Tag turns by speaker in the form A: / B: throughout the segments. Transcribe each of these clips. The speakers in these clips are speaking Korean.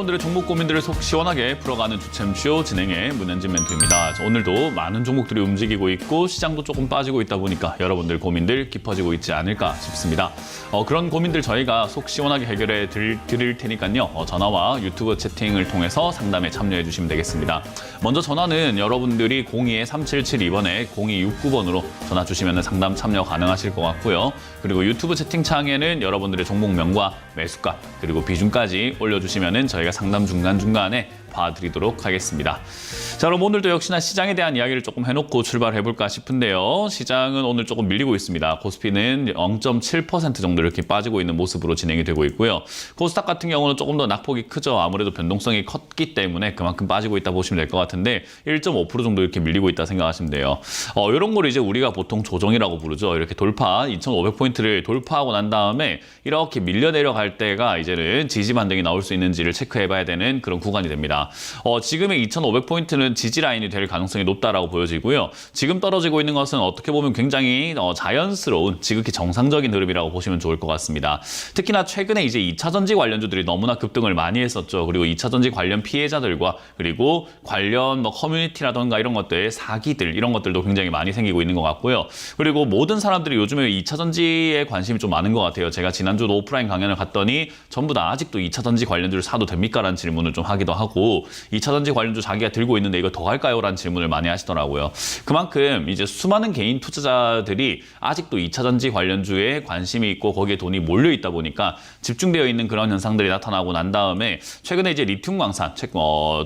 A: 여러분들의 종목 고민들을 속 시원하게 풀어가는 주챔쇼 진행의 문현진 멘토입니다. 오늘도 많은 종목들이 움직이고 있고 시장도 조금 빠지고 있다 보니까 여러분들 고민들 깊어지고 있지 않을까 싶습니다. 그런 고민들 저희가 속 시원하게 해결해 드릴 테니까요. 전화와 유튜브 채팅을 통해서 상담에 참여해 주시면 되겠습니다. 먼저 전화는 여러분들이 02-3772번에 0269번으로 전화 주시면 상담 참여 가능하실 것 같고요. 그리고 유튜브 채팅창에는 여러분들의 종목명과 매수가 그리고 비중까지 올려주시면 저희가 상담 중간중간에 봐드리도록 하겠습니다. 자, 그럼 오늘도 역시나 시장에 대한 이야기를 조금 해놓고 출발해볼까 싶은데요. 시장은 오늘 조금 밀리고 있습니다. 코스피는 0.7% 정도 이렇게 빠지고 있는 모습으로 진행이 되고 있고요. 코스닥 같은 경우는 조금 더 낙폭이 크죠. 아무래도 변동성이 컸기 때문에 그만큼 빠지고 있다 보시면 될 것 같은데 1.5% 정도 이렇게 밀리고 있다 생각하시면 돼요. 이런 걸 이제 우리가 보통 조정이라고 부르죠. 이렇게 돌파, 2,500포인트를 돌파하고 난 다음에 이렇게 밀려 내려갈 때가 이제는 지지 반등이 나올 수 있는지를 체크해봐야 되는 그런 구간이 됩니다. 지금의 2,500포인트는 지지 라인이 될 가능성이 높다라고 보여지고요. 지금 떨어지고 있는 것은 어떻게 보면 굉장히 자연스러운 지극히 정상적인 흐름이라고 보시면 좋을 것 같습니다. 특히나 최근에 이제 2차전지 관련주들이 너무나 급등을 많이 했었죠. 그리고 2차전지 관련 피해자들과 그리고 관련 커뮤니티라던가 이런 것들, 사기들 이런 것들도 굉장히 많이 생기고 있는 것 같고요. 그리고 모든 사람들이 요즘에 2차전지에 관심이 좀 많은 것 같아요. 제가 지난주도 오프라인 강연을 갔더니 전부 다 아직도 2차전지 관련주를 사도 됩니까? 라는 질문을 좀 하기도 하고 2차전지 관련주 자기가 들고 있는데 이거 더 갈까요? 라는 질문을 많이 하시더라고요. 그만큼 이제 수많은 개인 투자자들이 아직도 2차전지 관련주에 관심이 있고 거기에 돈이 몰려 있다 보니까 집중되어 있는 그런 현상들이 나타나고 난 다음에 최근에 이제 리튬 광산,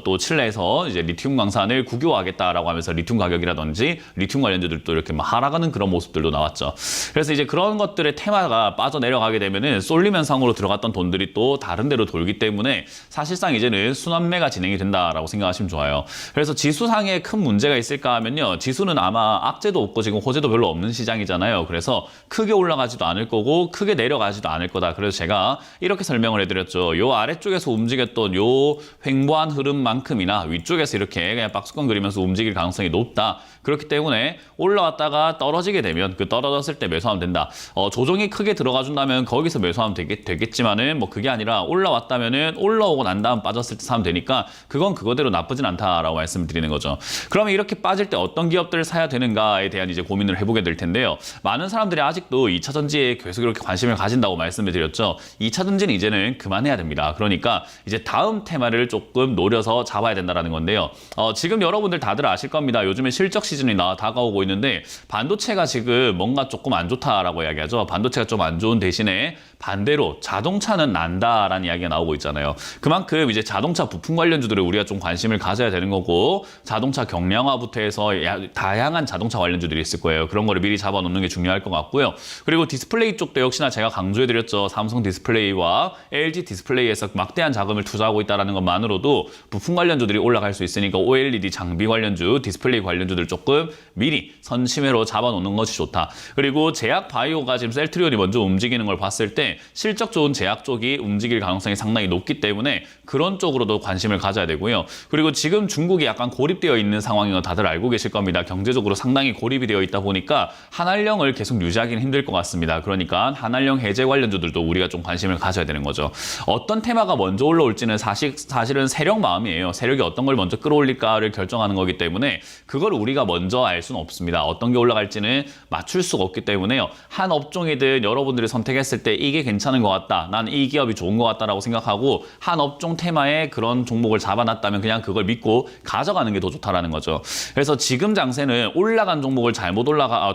A: 또 칠레에서 이제 리튬 광산을 국유화하겠다라고 하면서 리튬 가격이라든지 리튬 관련주들도 이렇게 막 하락하는 그런 모습들도 나왔죠. 그래서 이제 그런 것들의 테마가 빠져내려가게 되면은 쏠림 현상으로 들어갔던 돈들이 또 다른 데로 돌기 때문에 사실상 이제는 순환매가 진행이 된다라고 생각하시면 좋아요. 그래서 지수상에 큰 문제가 있을까 하면요. 지수는 아마 악재도 없고 지금 호재도 별로 없는 시장이잖아요. 그래서 크게 올라가지도 않을 거고 크게 내려가지도 않을 거다. 그래서 제가 이렇게 설명을 해드렸죠. 요 아래쪽에서 움직였던 요 횡보한 흐름만큼이나 위쪽에서 이렇게 그냥 박스권 그리면서 움직일 가능성이 높다. 그렇기 때문에 올라왔다가 떨어지게 되면 그 떨어졌을 때 매수하면 된다. 조정이 크게 들어가 준다면 거기서 매수하면 되겠지만은 그게 아니라 올라왔다면은 올라오고 난 다음 빠졌을 때 사면 되니까 그건 그거대로 나쁘진 않다라고 말씀드리는 거죠. 그러면 이렇게 빠질 때 어떤 기업들을 사야 되는가에 대한 이제 고민을 해보게 될 텐데요. 많은 사람들이 아직도 2차전지에 계속 이렇게 관심을 가진다고 말씀을 드렸죠. 2차전지는 이제는 그만해야 됩니다. 그러니까 이제 다음 테마를 조금 노려서 잡아야 된다라는 건데요. 지금 여러분들 다들 아실 겁니다. 요즘에 실적 시즌이 다가오고 있는데 반도체가 지금 뭔가 조금 안 좋다라고 이야기하죠. 반도체가 좀 안 좋은 대신에 반대로 자동차는 난다라는 이야기가 나오고 있잖아요. 그만큼 이제 자동차 부품 관련주들을 우리가 좀 관심을 가져야 되는 거고 자동차 경량화부터 해서 다양한 자동차 관련주들이 있을 거예요. 그런 거를 미리 잡아놓는 게 중요할 것 같고요. 그리고 디스플레이 쪽도 역시나 제가 강조해드렸죠. 삼성 디스플레이와 LG 디스플레이에서 막대한 자금을 투자하고 있다는 것만으로도 부품 관련주들이 올라갈 수 있으니까 OLED 장비 관련주, 디스플레이 관련주들 조금 미리 선심회로 잡아놓는 것이 좋다. 그리고 제약 바이오가 지금 셀트리온이 먼저 움직이는 걸 봤을 때 실적 좋은 제약 쪽이 움직일 가능성이 상당히 높기 때문에 그런 쪽으로도 관심을 가져야 되고요. 그리고 지금 중국이 약간 고립되어 있는 상황인 거 다들 알고 계실 겁니다. 경제적으로 상당히 고립이 되어 있다 보니까 한알령을 계속 유지하기는 힘들 것 같습니다. 그러니까 한알령 해제 관련주들도 우리가 좀 관심을 가져야 되는 거죠. 어떤 테마가 먼저 올라올지는 사실은 세력 마음이에요. 세력이 어떤 걸 먼저 끌어올릴까를 결정하는 거기 때문에 그걸 우리가 먼저 알 수는 없습니다. 어떤 게 올라갈지는 맞출 수가 없기 때문에요. 한 업종이든 여러분들이 선택했을 때 이게 괜찮은 것 같다. 난 이 기업이 좋은 것 같다라고 생각하고 한 업종 테마에 그런 종목을 잡아놨다면 그냥 그걸 믿고 가져가는 게 더 좋다라는 거죠. 그래서 지금 장세는 올라간 종목을 잘못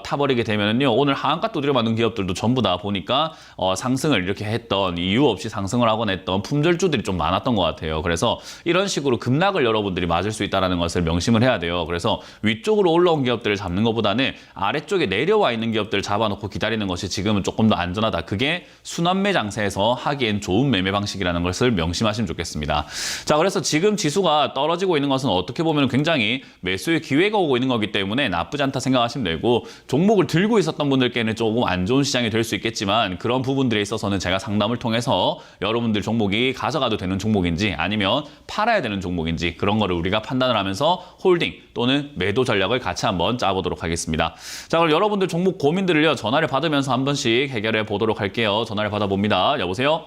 A: 타버리게 되면요. 오늘 하한가 두드려 맞는 기업들도 전부 다 보니까 상승을 이렇게 했던 이유 없이 상승을 하곤 했던 품절주들이 좀 많았던 것 같아요. 그래서 이런 식으로 급락을 여러분들이 맞을 수 있다는 것을 명심을 해야 돼요. 그래서 위쪽으로 올라온 기업들을 잡는 것보다는 아래쪽에 내려와 있는 기업들을 잡아놓고 기다리는 것이 지금은 조금 더 안전하다. 그게 순환매 장세에서 하기엔 좋은 매매 방식이라는 것을 명심하시면 좋겠습니다. 자, 그래서 지금 지수가 떨어지고 있는 것은 어떻게 보면 굉장히 매수의 기회가 오고 있는 거기 때문에 나쁘지 않다 생각하시면 되고 종목을 들고 있었던 분들께는 조금 안 좋은 시장이 될 수 있겠지만 그런 부분들에 있어서는 제가 상담을 통해서 여러분들 종목이 가져가도 되는 종목인지 아니면 팔아야 되는 종목인지 그런 거를 우리가 판단을 하면서 홀딩 또는 매도 전략을 같이 한번 짜보도록 하겠습니다. 자, 그럼 여러분들 종목 고민들을요 전화를 받으면서 한 번씩 해결해 보도록 할게요. 전화를 받아봅니다. 여보세요?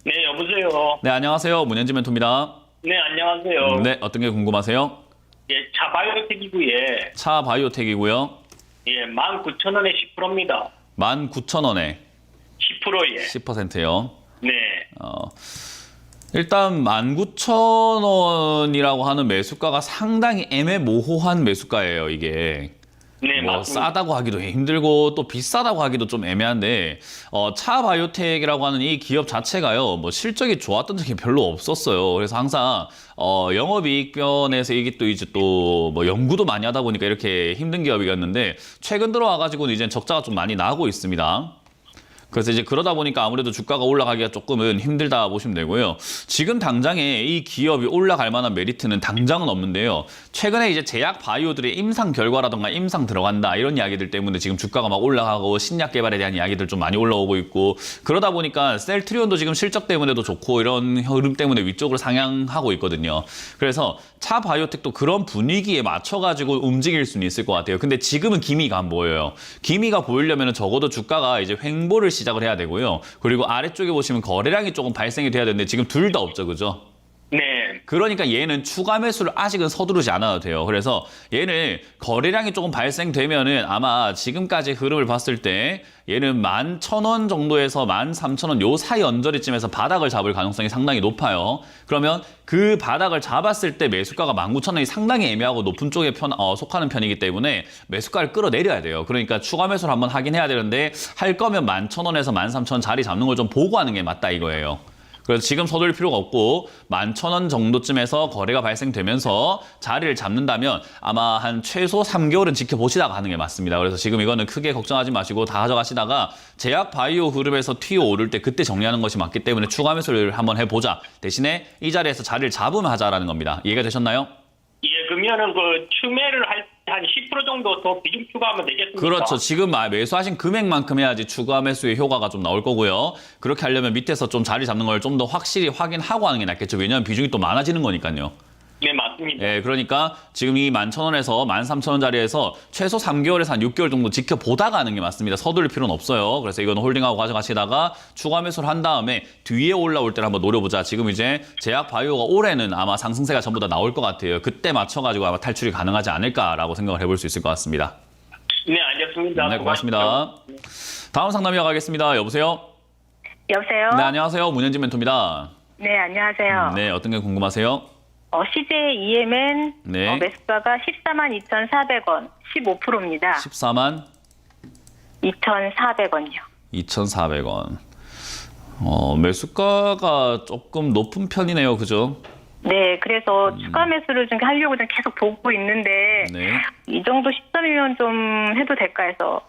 B: 네, 여보세요.
A: 네, 안녕하세요. 문현지 멘토입니다.
B: 네, 안녕하세요.
A: 네, 어떤 게 궁금하세요?
B: 예, 차 바이오텍이고요.
A: 차 바이오텍이고요.
B: 예, 19,000원에 10%입니다.
A: 19,000원에
B: 10%예.
A: 10%요.
B: 네.
A: 일단 19,000원이라고 하는 매수가가 상당히 애매모호한 매수가예요, 이게.
B: 네,
A: 뭐
B: 맞습니다.
A: 싸다고 하기도 힘들고 또 비싸다고 하기도 좀 애매한데 차 바이오텍이라고 하는 이 기업 자체가요 뭐 실적이 좋았던 적이 별로 없었어요. 그래서 항상 영업이익변에서 이게 또 이제 또 뭐 연구도 많이 하다 보니까 이렇게 힘든 기업이었는데 최근 들어와가지고는 이제 적자가 좀 많이 나고 있습니다. 그래서 이제 그러다 보니까 아무래도 주가가 올라가기가 조금은 힘들다 보시면 되고요. 지금 당장에 이 기업이 올라갈 만한 메리트는 당장은 없는데요. 최근에 이제 제약 바이오들의 임상 결과라던가 임상 들어간다 이런 이야기들 때문에 지금 주가가 막 올라가고 신약 개발에 대한 이야기들 좀 많이 올라오고 있고 그러다 보니까 셀트리온도 지금 실적 때문에도 좋고 이런 흐름 때문에 위쪽으로 상향하고 있거든요. 그래서 차 바이오텍도 그런 분위기에 맞춰가지고 움직일 수는 있을 것 같아요. 근데 지금은 기미가 안 보여요. 기미가 보이려면 적어도 주가가 이제 횡보를 시작을 해야 되고요. 그리고 아래쪽에 보시면 거래량이 조금 발생이 돼야 되는데 지금 둘 다 없죠, 그죠?
B: 네.
A: 그러니까 얘는 추가 매수를 아직은 서두르지 않아도 돼요. 그래서 얘는 거래량이 조금 발생되면은 아마 지금까지 흐름을 봤을 때 얘는 11,000원 정도에서 13,000원 요 사이 언저리쯤에서 바닥을 잡을 가능성이 상당히 높아요. 그러면 그 바닥을 잡았을 때 매수가가 19,000원이 상당히 애매하고 높은 쪽에 속하는 편이기 때문에 매수가를 끌어내려야 돼요. 그러니까 추가 매수를 한번 하긴 해야 되는데 할 거면 11,000원에서 13,000원 자리 잡는 걸 좀 보고 하는 게 맞다 이거예요. 그래서 지금 서둘릴 필요가 없고 11,000원 정도쯤에서 거래가 발생되면서 자리를 잡는다면 아마 한 최소 3개월은 지켜보시다가 하는 게 맞습니다. 그래서 지금 이거는 크게 걱정하지 마시고 다 가져가시다가 제약 바이오 그룹에서 튀어 오를 때 그때 정리하는 것이 맞기 때문에 추가 매수를 한번 해보자. 대신에 이 자리에서 자리를 잡으면 하자라는 겁니다. 이해가 되셨나요?
B: 예, 그러면은 그 추매를 할 때 한 10% 정도 더 비중 추가하면 되겠습니까?
A: 그렇죠. 지금 매수하신 금액만큼 해야지 추가 매수의 효과가 좀 나올 거고요. 그렇게 하려면 밑에서 좀 자리 잡는 걸 좀 더 확실히 확인하고 하는 게 낫겠죠. 왜냐하면 비중이 또 많아지는 거니까요.
B: 네, 맞습니다.
A: 예, 그러니까 지금 이 11,000원에서 13,000원 자리에서 최소 3개월에서 한 6개월 정도 지켜보다가 하는 게 맞습니다. 서두를 필요는 없어요. 그래서 이건 홀딩하고 가져가시다가 추가 매수를 한 다음에 뒤에 올라올 때를 한번 노려보자. 지금 이제 제약 바이오가 올해는 아마 상승세가 전부 다 나올 것 같아요. 그때 맞춰가지고 아마 탈출이 가능하지 않을까라고 생각을 해볼 수 있을 것 같습니다.
B: 네, 알겠습니다.
A: 네, 고맙습니다. 다음 상담 이어가겠습니다. 여보세요?
C: 여보세요?
A: 네, 안녕하세요. 문현진 멘토입니다.
C: 네, 안녕하세요.
A: 네, 어떤 게 궁금하세요?
C: CJ EMN
A: 네.
C: 매수가가 142,400원, 15%입니다.
A: 14만
C: 2,400원이요.
A: 2,400원. 매수가가 조금 높은 편이네요. 그죠?
C: 네, 그래서 추가 매수를 좀 하려고 좀 계속 보고 있는데
A: 네.
C: 이 정도 시점이면 좀 해도 될까 해서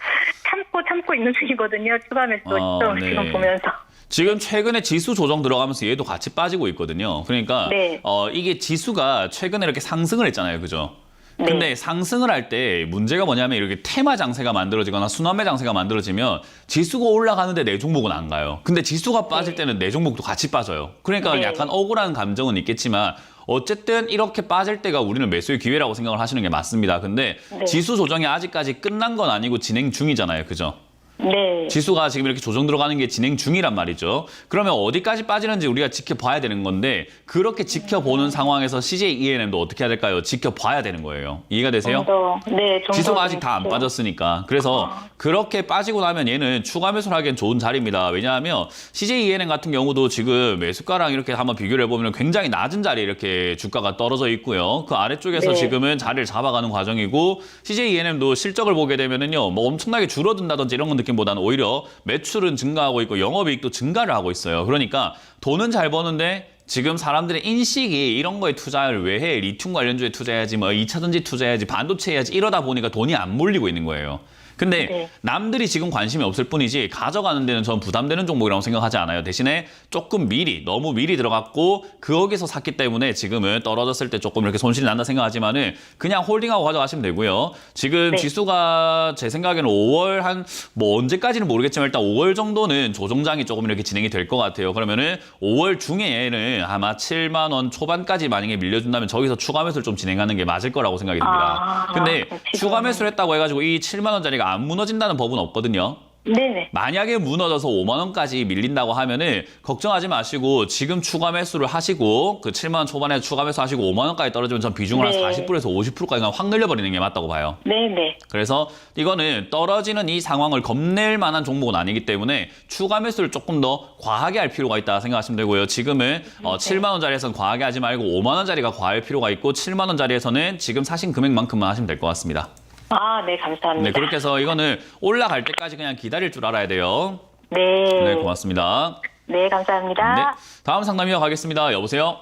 C: 참고 있는 중이거든요. 추가 매수 시점을
A: 네.
C: 지금 보면서.
A: 지금 최근에 지수 조정 들어가면서 얘도 같이 빠지고 있거든요. 그러니까
C: 네.
A: 이게 지수가 최근에 이렇게 상승을 했잖아요. 그죠?
C: 네.
A: 근데 상승을 할 때 문제가 뭐냐면 이렇게 테마 장세가 만들어지거나 순환매 장세가 만들어지면 지수가 올라가는데 내 종목은 안 가요. 근데 지수가 빠질 때는 내 종목도 같이 빠져요. 그러니까
C: 네.
A: 약간 억울한 감정은 있겠지만 어쨌든 이렇게 빠질 때가 우리는 매수의 기회라고 생각을 하시는 게 맞습니다. 근데
C: 네.
A: 지수 조정이 아직까지 끝난 건 아니고 진행 중이잖아요. 그죠?
C: 네.
A: 지수가 지금 이렇게 조정 들어가는 게 진행 중이란 말이죠. 그러면 어디까지 빠지는지 우리가 지켜봐야 되는 건데 그렇게 지켜보는 상황에서 CJ ENM도 어떻게 해야 될까요? 지켜봐야 되는 거예요. 이해가 되세요?
C: 네, 좀
A: 지수가
C: 더
A: 아직 다 안
C: 좀-
A: 빠졌으니까. 그래서 그렇게 빠지고 나면 얘는 추가 매수를 하기엔 좋은 자리입니다. 왜냐하면 CJ ENM 같은 경우도 지금 매수가랑 이렇게 한번 비교를 해보면 굉장히 낮은 자리에 이렇게 주가가 떨어져 있고요. 그 아래쪽에서
C: 네.
A: 지금은 자리를 잡아가는 과정이고 CJ ENM도 실적을 보게 되면은요, 뭐 엄청나게 줄어든다든지 이런 건 느낌보다는 오히려 매출은 증가하고 있고 영업이익도 증가를 하고 있어요. 그러니까 돈은 잘 버는데 지금 사람들의 인식이 이런 거에 투자를 왜 해? 리튬 관련주에 투자해야지, 뭐 2차전지 투자해야지, 반도체 해야지 이러다 보니까 돈이 안 몰리고 있는 거예요. 근데
C: 네.
A: 남들이 지금 관심이 없을 뿐이지 가져가는 데는 전 부담되는 종목이라고 생각하지 않아요. 대신에 조금 너무 미리 들어갔고 거기서 샀기 때문에 지금은 떨어졌을 때 조금 이렇게 손실이 난다 생각하지만은 그냥 홀딩하고 가져가시면 되고요. 지금
C: 네.
A: 지수가 제 생각에는 5월 뭐 언제까지는 모르겠지만 일단 5월 정도는 조정장이 조금 이렇게 진행이 될 것 같아요. 그러면은 5월 중에는 아마 7만 원 초반까지 만약에 밀려준다면 저기서 추가 매수를 좀 진행하는 게 맞을 거라고 생각이 듭니다. 근데
C: 그럼
A: 추가
C: 지금은-
A: 매수를 했다고 해가지고 이 7만 원짜리가 안 무너진다는 법은 없거든요.
C: 네네.
A: 만약에 무너져서 5만 원까지 밀린다고 하면은 걱정하지 마시고 지금 추가 매수를 하시고 그 7만 원 초반에 추가 매수 하시고 5만 원까지 떨어지면 전 비중을
C: 네.
A: 한 40%에서 50%까지 확 늘려버리는 게 맞다고 봐요.
C: 네네.
A: 그래서 이거는 떨어지는 이 상황을 겁낼 만한 종목은 아니기 때문에 추가 매수를 조금 더 과하게 할 필요가 있다 생각하시면 되고요. 지금은 7만 원짜리에서는 과하게 하지 말고 5만 원짜리가 과할 필요가 있고 7만 원짜리에서는 지금 사신 금액만큼만 하시면 될 것 같습니다.
C: 아, 네, 감사합니다.
A: 네, 그렇게 해서 이거는 올라갈 때까지 그냥 기다릴 줄 알아야 돼요.
C: 네.
A: 네, 고맙습니다.
C: 네, 감사합니다.
A: 네, 다음 상담 이어가겠습니다. 여보세요?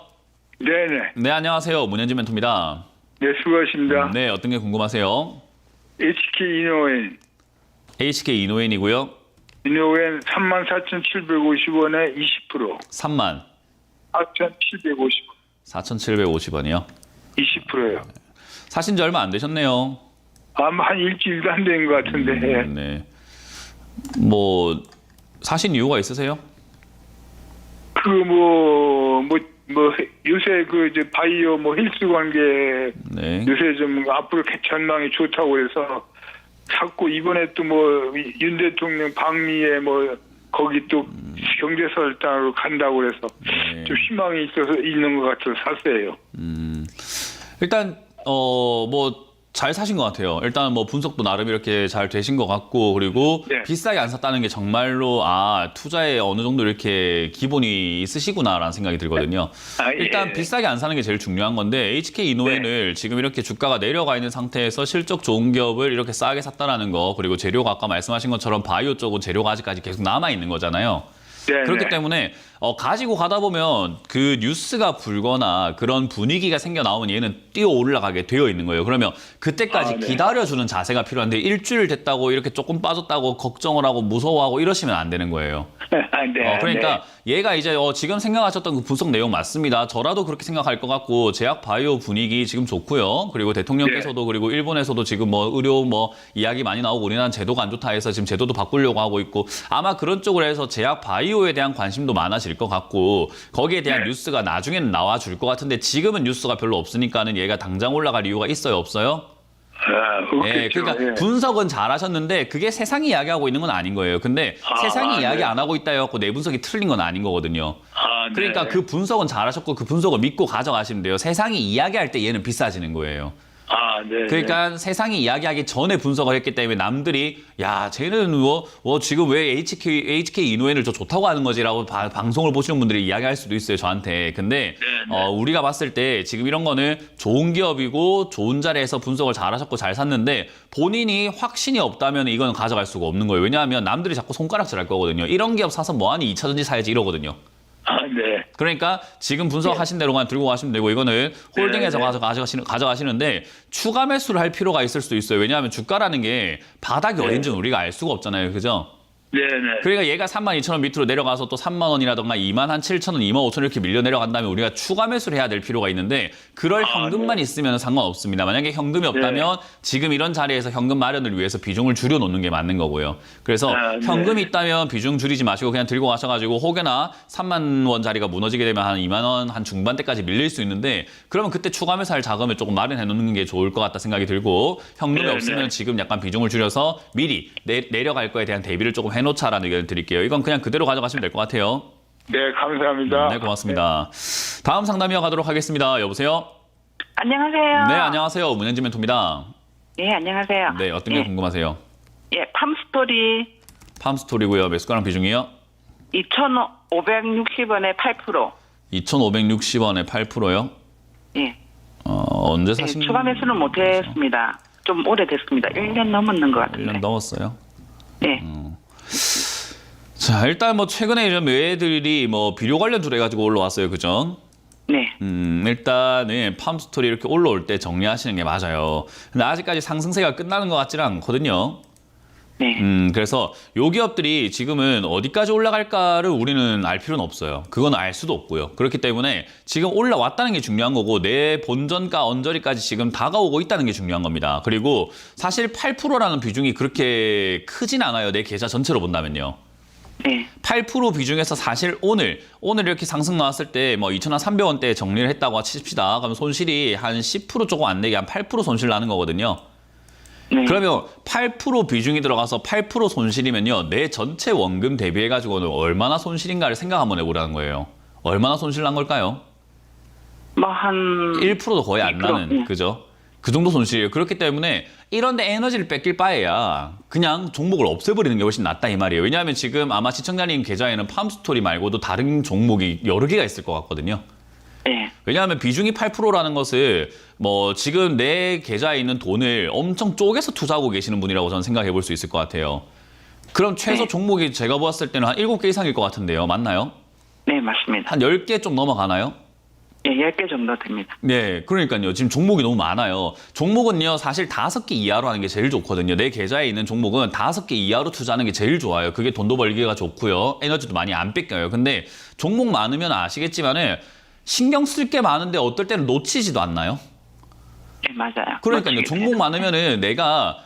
D: 네네.
A: 네, 안녕하세요. 문현진 멘토입니다.
D: 네, 수고하십니다.
A: 네, 어떤 게 궁금하세요?
D: HK 이노엔.
A: HK 이노엔이고요.
D: 이노엔 34,750원에 20%.
A: 3만
D: 4,750원.
A: 4,750원이요.
D: 20%예요.
A: 사신 지 얼마 안 되셨네요.
D: 아마 한 일주일도 안 된 것 같은데.
A: 네. 뭐 사신 이유가 있으세요?
D: 요새 이제 바이오 헬스 관계
A: 네.
D: 요새 좀 앞으로 전망이 좋다고 해서 자꾸 이번에 또 윤 대통령 방미에 거기 또 경제설당으로 간다고 해서
A: 네.
D: 좀 희망이 있는 것 같아서 샀어요.
A: 일단 뭐 잘 사신 것 같아요. 일단 뭐 분석도 나름 이렇게 잘 되신 것 같고 그리고
D: 네.
A: 비싸게 안 샀다는 게 정말로 투자에 어느 정도 이렇게 기본이 있으시구나라는 생각이 들거든요. 일단
D: 예.
A: 비싸게 안 사는 게 제일 중요한 건데 HK 이노엔을 지금 이렇게 주가가 내려가 있는 상태에서 실적 좋은 기업을 이렇게 싸게 샀다라는 거 그리고 재료가 아까 말씀하신 것처럼 바이오 쪽은 재료가 아직까지 계속 남아 있는 거잖아요.
D: 네,
A: 그렇기
D: 네.
A: 때문에 가지고 가다 보면 그 뉴스가 불거나 그런 분위기가 생겨 나오면 얘는 뛰어 올라가게 되어 있는 거예요. 그러면 그때까지
D: 네.
A: 기다려주는 자세가 필요한데 일주일 됐다고 이렇게 조금 빠졌다고 걱정을 하고 무서워하고 이러시면 안 되는 거예요.
D: 네,
A: 그러니까 얘가 이제 지금 생각하셨던 그 분석 내용 맞습니다. 저라도 그렇게 생각할 것 같고 제약 바이오 분위기 지금 좋고요. 그리고 대통령께서도 그리고 일본에서도 지금 의료 이야기 많이 나오고 우리나라는 제도가 안 좋다 해서 지금 제도도 바꾸려고 하고 있고 아마 그런 쪽으로 해서 제약 바이오에 대한 관심도 많아질 것 같고 거기에 대한 뉴스가 나중에는 나와줄 것 같은데 지금은 뉴스가 별로 없으니까는 얘가 당장 올라갈 이유가 있어요, 없어요?
D: 없겠죠.
A: 그러니까
D: 예.
A: 분석은 잘하셨는데 그게 세상이 이야기하고 있는 건 아닌 거예요. 근데 세상이 이야기
D: 네.
A: 안 하고 있다 해갖고 내 분석이 틀린 건 아닌 거거든요.
D: 네.
A: 그러니까 그 분석은 잘하셨고 그 분석을 믿고 가져가시면 돼요. 세상이 이야기할 때 얘는 비싸지는 거예요.
D: 네.
A: 그러니까 세상이 이야기하기 전에 분석을 했기 때문에 남들이 야 쟤는 지금 왜 HK 이노엔을 저 좋다고 하는 거지라고 방송을 보시는 분들이 이야기할 수도 있어요 저한테. 근데 우리가 봤을 때 지금 이런 거는 좋은 기업이고 좋은 자리에서 분석을 잘하셨고 잘 샀는데 본인이 확신이 없다면 이건 가져갈 수가 없는 거예요. 왜냐하면 남들이 자꾸 손가락질할 거거든요. 이런 기업 사서 뭐하니 2차전지 사야지 이러거든요.
D: 네.
A: 그러니까 지금 분석하신 대로만 들고 가시면 되고 이거는 홀딩해서 가져가시는데 추가 매수를 할 필요가 있을 수도 있어요. 왜냐하면 주가라는 게 바닥이 어딘지는 우리가 알 수가 없잖아요. 그죠?
D: 네네.
A: 그러니까 얘가 32,000원 밑으로 내려가서 또 3만 원이라던가 27,000원, 25,000원 이렇게 밀려 내려간다면 우리가 추가 매수를 해야 될 필요가 있는데 그럴 현금만 있으면 상관없습니다. 만약에 현금이 없다면 지금 이런 자리에서 현금 마련을 위해서 비중을 줄여놓는 게 맞는 거고요. 그래서 현금이 있다면 비중 줄이지 마시고 그냥 들고 가셔가지고 혹여나 3만 원짜리가 무너지게 되면 한 2만 원, 한 중반대까지 밀릴 수 있는데 그러면 그때 추가 매수할 자금을 조금 마련해 놓는 게 좋을 것 같다 생각이 들고 현금이 없으면 지금 약간 비중을 줄여서 미리 내려갈 거에 대한 대비를 조금 해놓자라는 의견을 드릴게요. 이건 그냥 그대로 가져가시면 될 것 같아요.
D: 네, 감사합니다.
A: 네, 고맙습니다. 다음 상담 이어가도록 하겠습니다. 여보세요?
E: 안녕하세요.
A: 네, 안녕하세요. 문현진 멘토입니다.
E: 예, 안녕하세요.
A: 네, 어떤 게 궁금하세요?
E: 예, 팜스토리
A: 팜스토리고요. 매수가랑 비중이요?
E: 2,560원에 8%.
A: 2,560원에 8%요?
E: 예.
A: 언제
E: 예,
A: 사신
E: 추가 매수는 못했습니다. 좀 오래됐습니다. 1년 넘었는 것 같은데.
A: 1년 넘었어요?
E: 예.
A: 자, 일단 최근에 이런 매매들이 비료 관련주로 해가지고 올라왔어요. 그죠?
E: 네.
A: 일단은 팜스토리 이렇게 올라올 때 정리하시는 게 맞아요. 근데 아직까지 상승세가 끝나는 것 같지는 않거든요.
E: 네.
A: 그래서 요 기업들이 지금은 어디까지 올라갈까를 우리는 알 필요는 없어요. 그건 알 수도 없고요. 그렇기 때문에 지금 올라왔다는 게 중요한 거고 내 본전가 언저리까지 지금 다가오고 있다는 게 중요한 겁니다. 그리고 사실 8%라는 비중이 그렇게 크진 않아요. 내 계좌 전체로 본다면요.
E: 네.
A: 8% 비중에서 사실 오늘 이렇게 상승 나왔을 때 2,300원대에 정리를 했다고 칩시다. 그러면 손실이 한 10% 조금 안 되게 한 8% 손실 나는 거거든요.
E: 네.
A: 그러면 8% 비중이 들어가서 8% 손실이면요. 내 전체 원금 대비해가지고는 얼마나 손실인가를 생각 한번 해보라는 거예요. 얼마나 손실 난 걸까요?
E: 뭐 한
A: 1%도 거의 안
E: 2%,
A: 나는,
E: 네.
A: 그죠? 그 정도 손실이에요. 그렇기 때문에 이런데 에너지를 뺏길 바에야 그냥 종목을 없애버리는 게 훨씬 낫다 이 말이에요. 왜냐하면 지금 아마 시청자님 계좌에는 팜스토리 말고도 다른 종목이 여러 개가 있을 것 같거든요.
E: 네.
A: 왜냐하면 비중이 8%라는 것을 뭐 지금 내 계좌에 있는 돈을 엄청 쪼개서 투자하고 계시는 분이라고 저는 생각해 볼 수 있을 것 같아요. 그럼 최소
E: 네.
A: 종목이 제가 보았을 때는 한 7개 이상일 것 같은데요. 맞나요?
E: 네, 맞습니다.
A: 한 10개 좀 넘어가나요?
E: 예, 10개 정도 됩니다.
A: 네, 그러니까요. 지금 종목이 너무 많아요. 종목은요, 사실 5개 이하로 하는 게 제일 좋거든요. 내 계좌에 있는 종목은 5개 이하로 투자하는 게 제일 좋아요. 그게 돈도 벌기가 좋고요. 에너지도 많이 안 뺏겨요. 근데 종목 많으면 아시겠지만은 신경 쓸 게 많은데 어떨 때는 놓치지도 않나요?
E: 네, 맞아요.
A: 그러니까요.
E: 멋지게
A: 종목
E: 돼요.
A: 많으면은 내가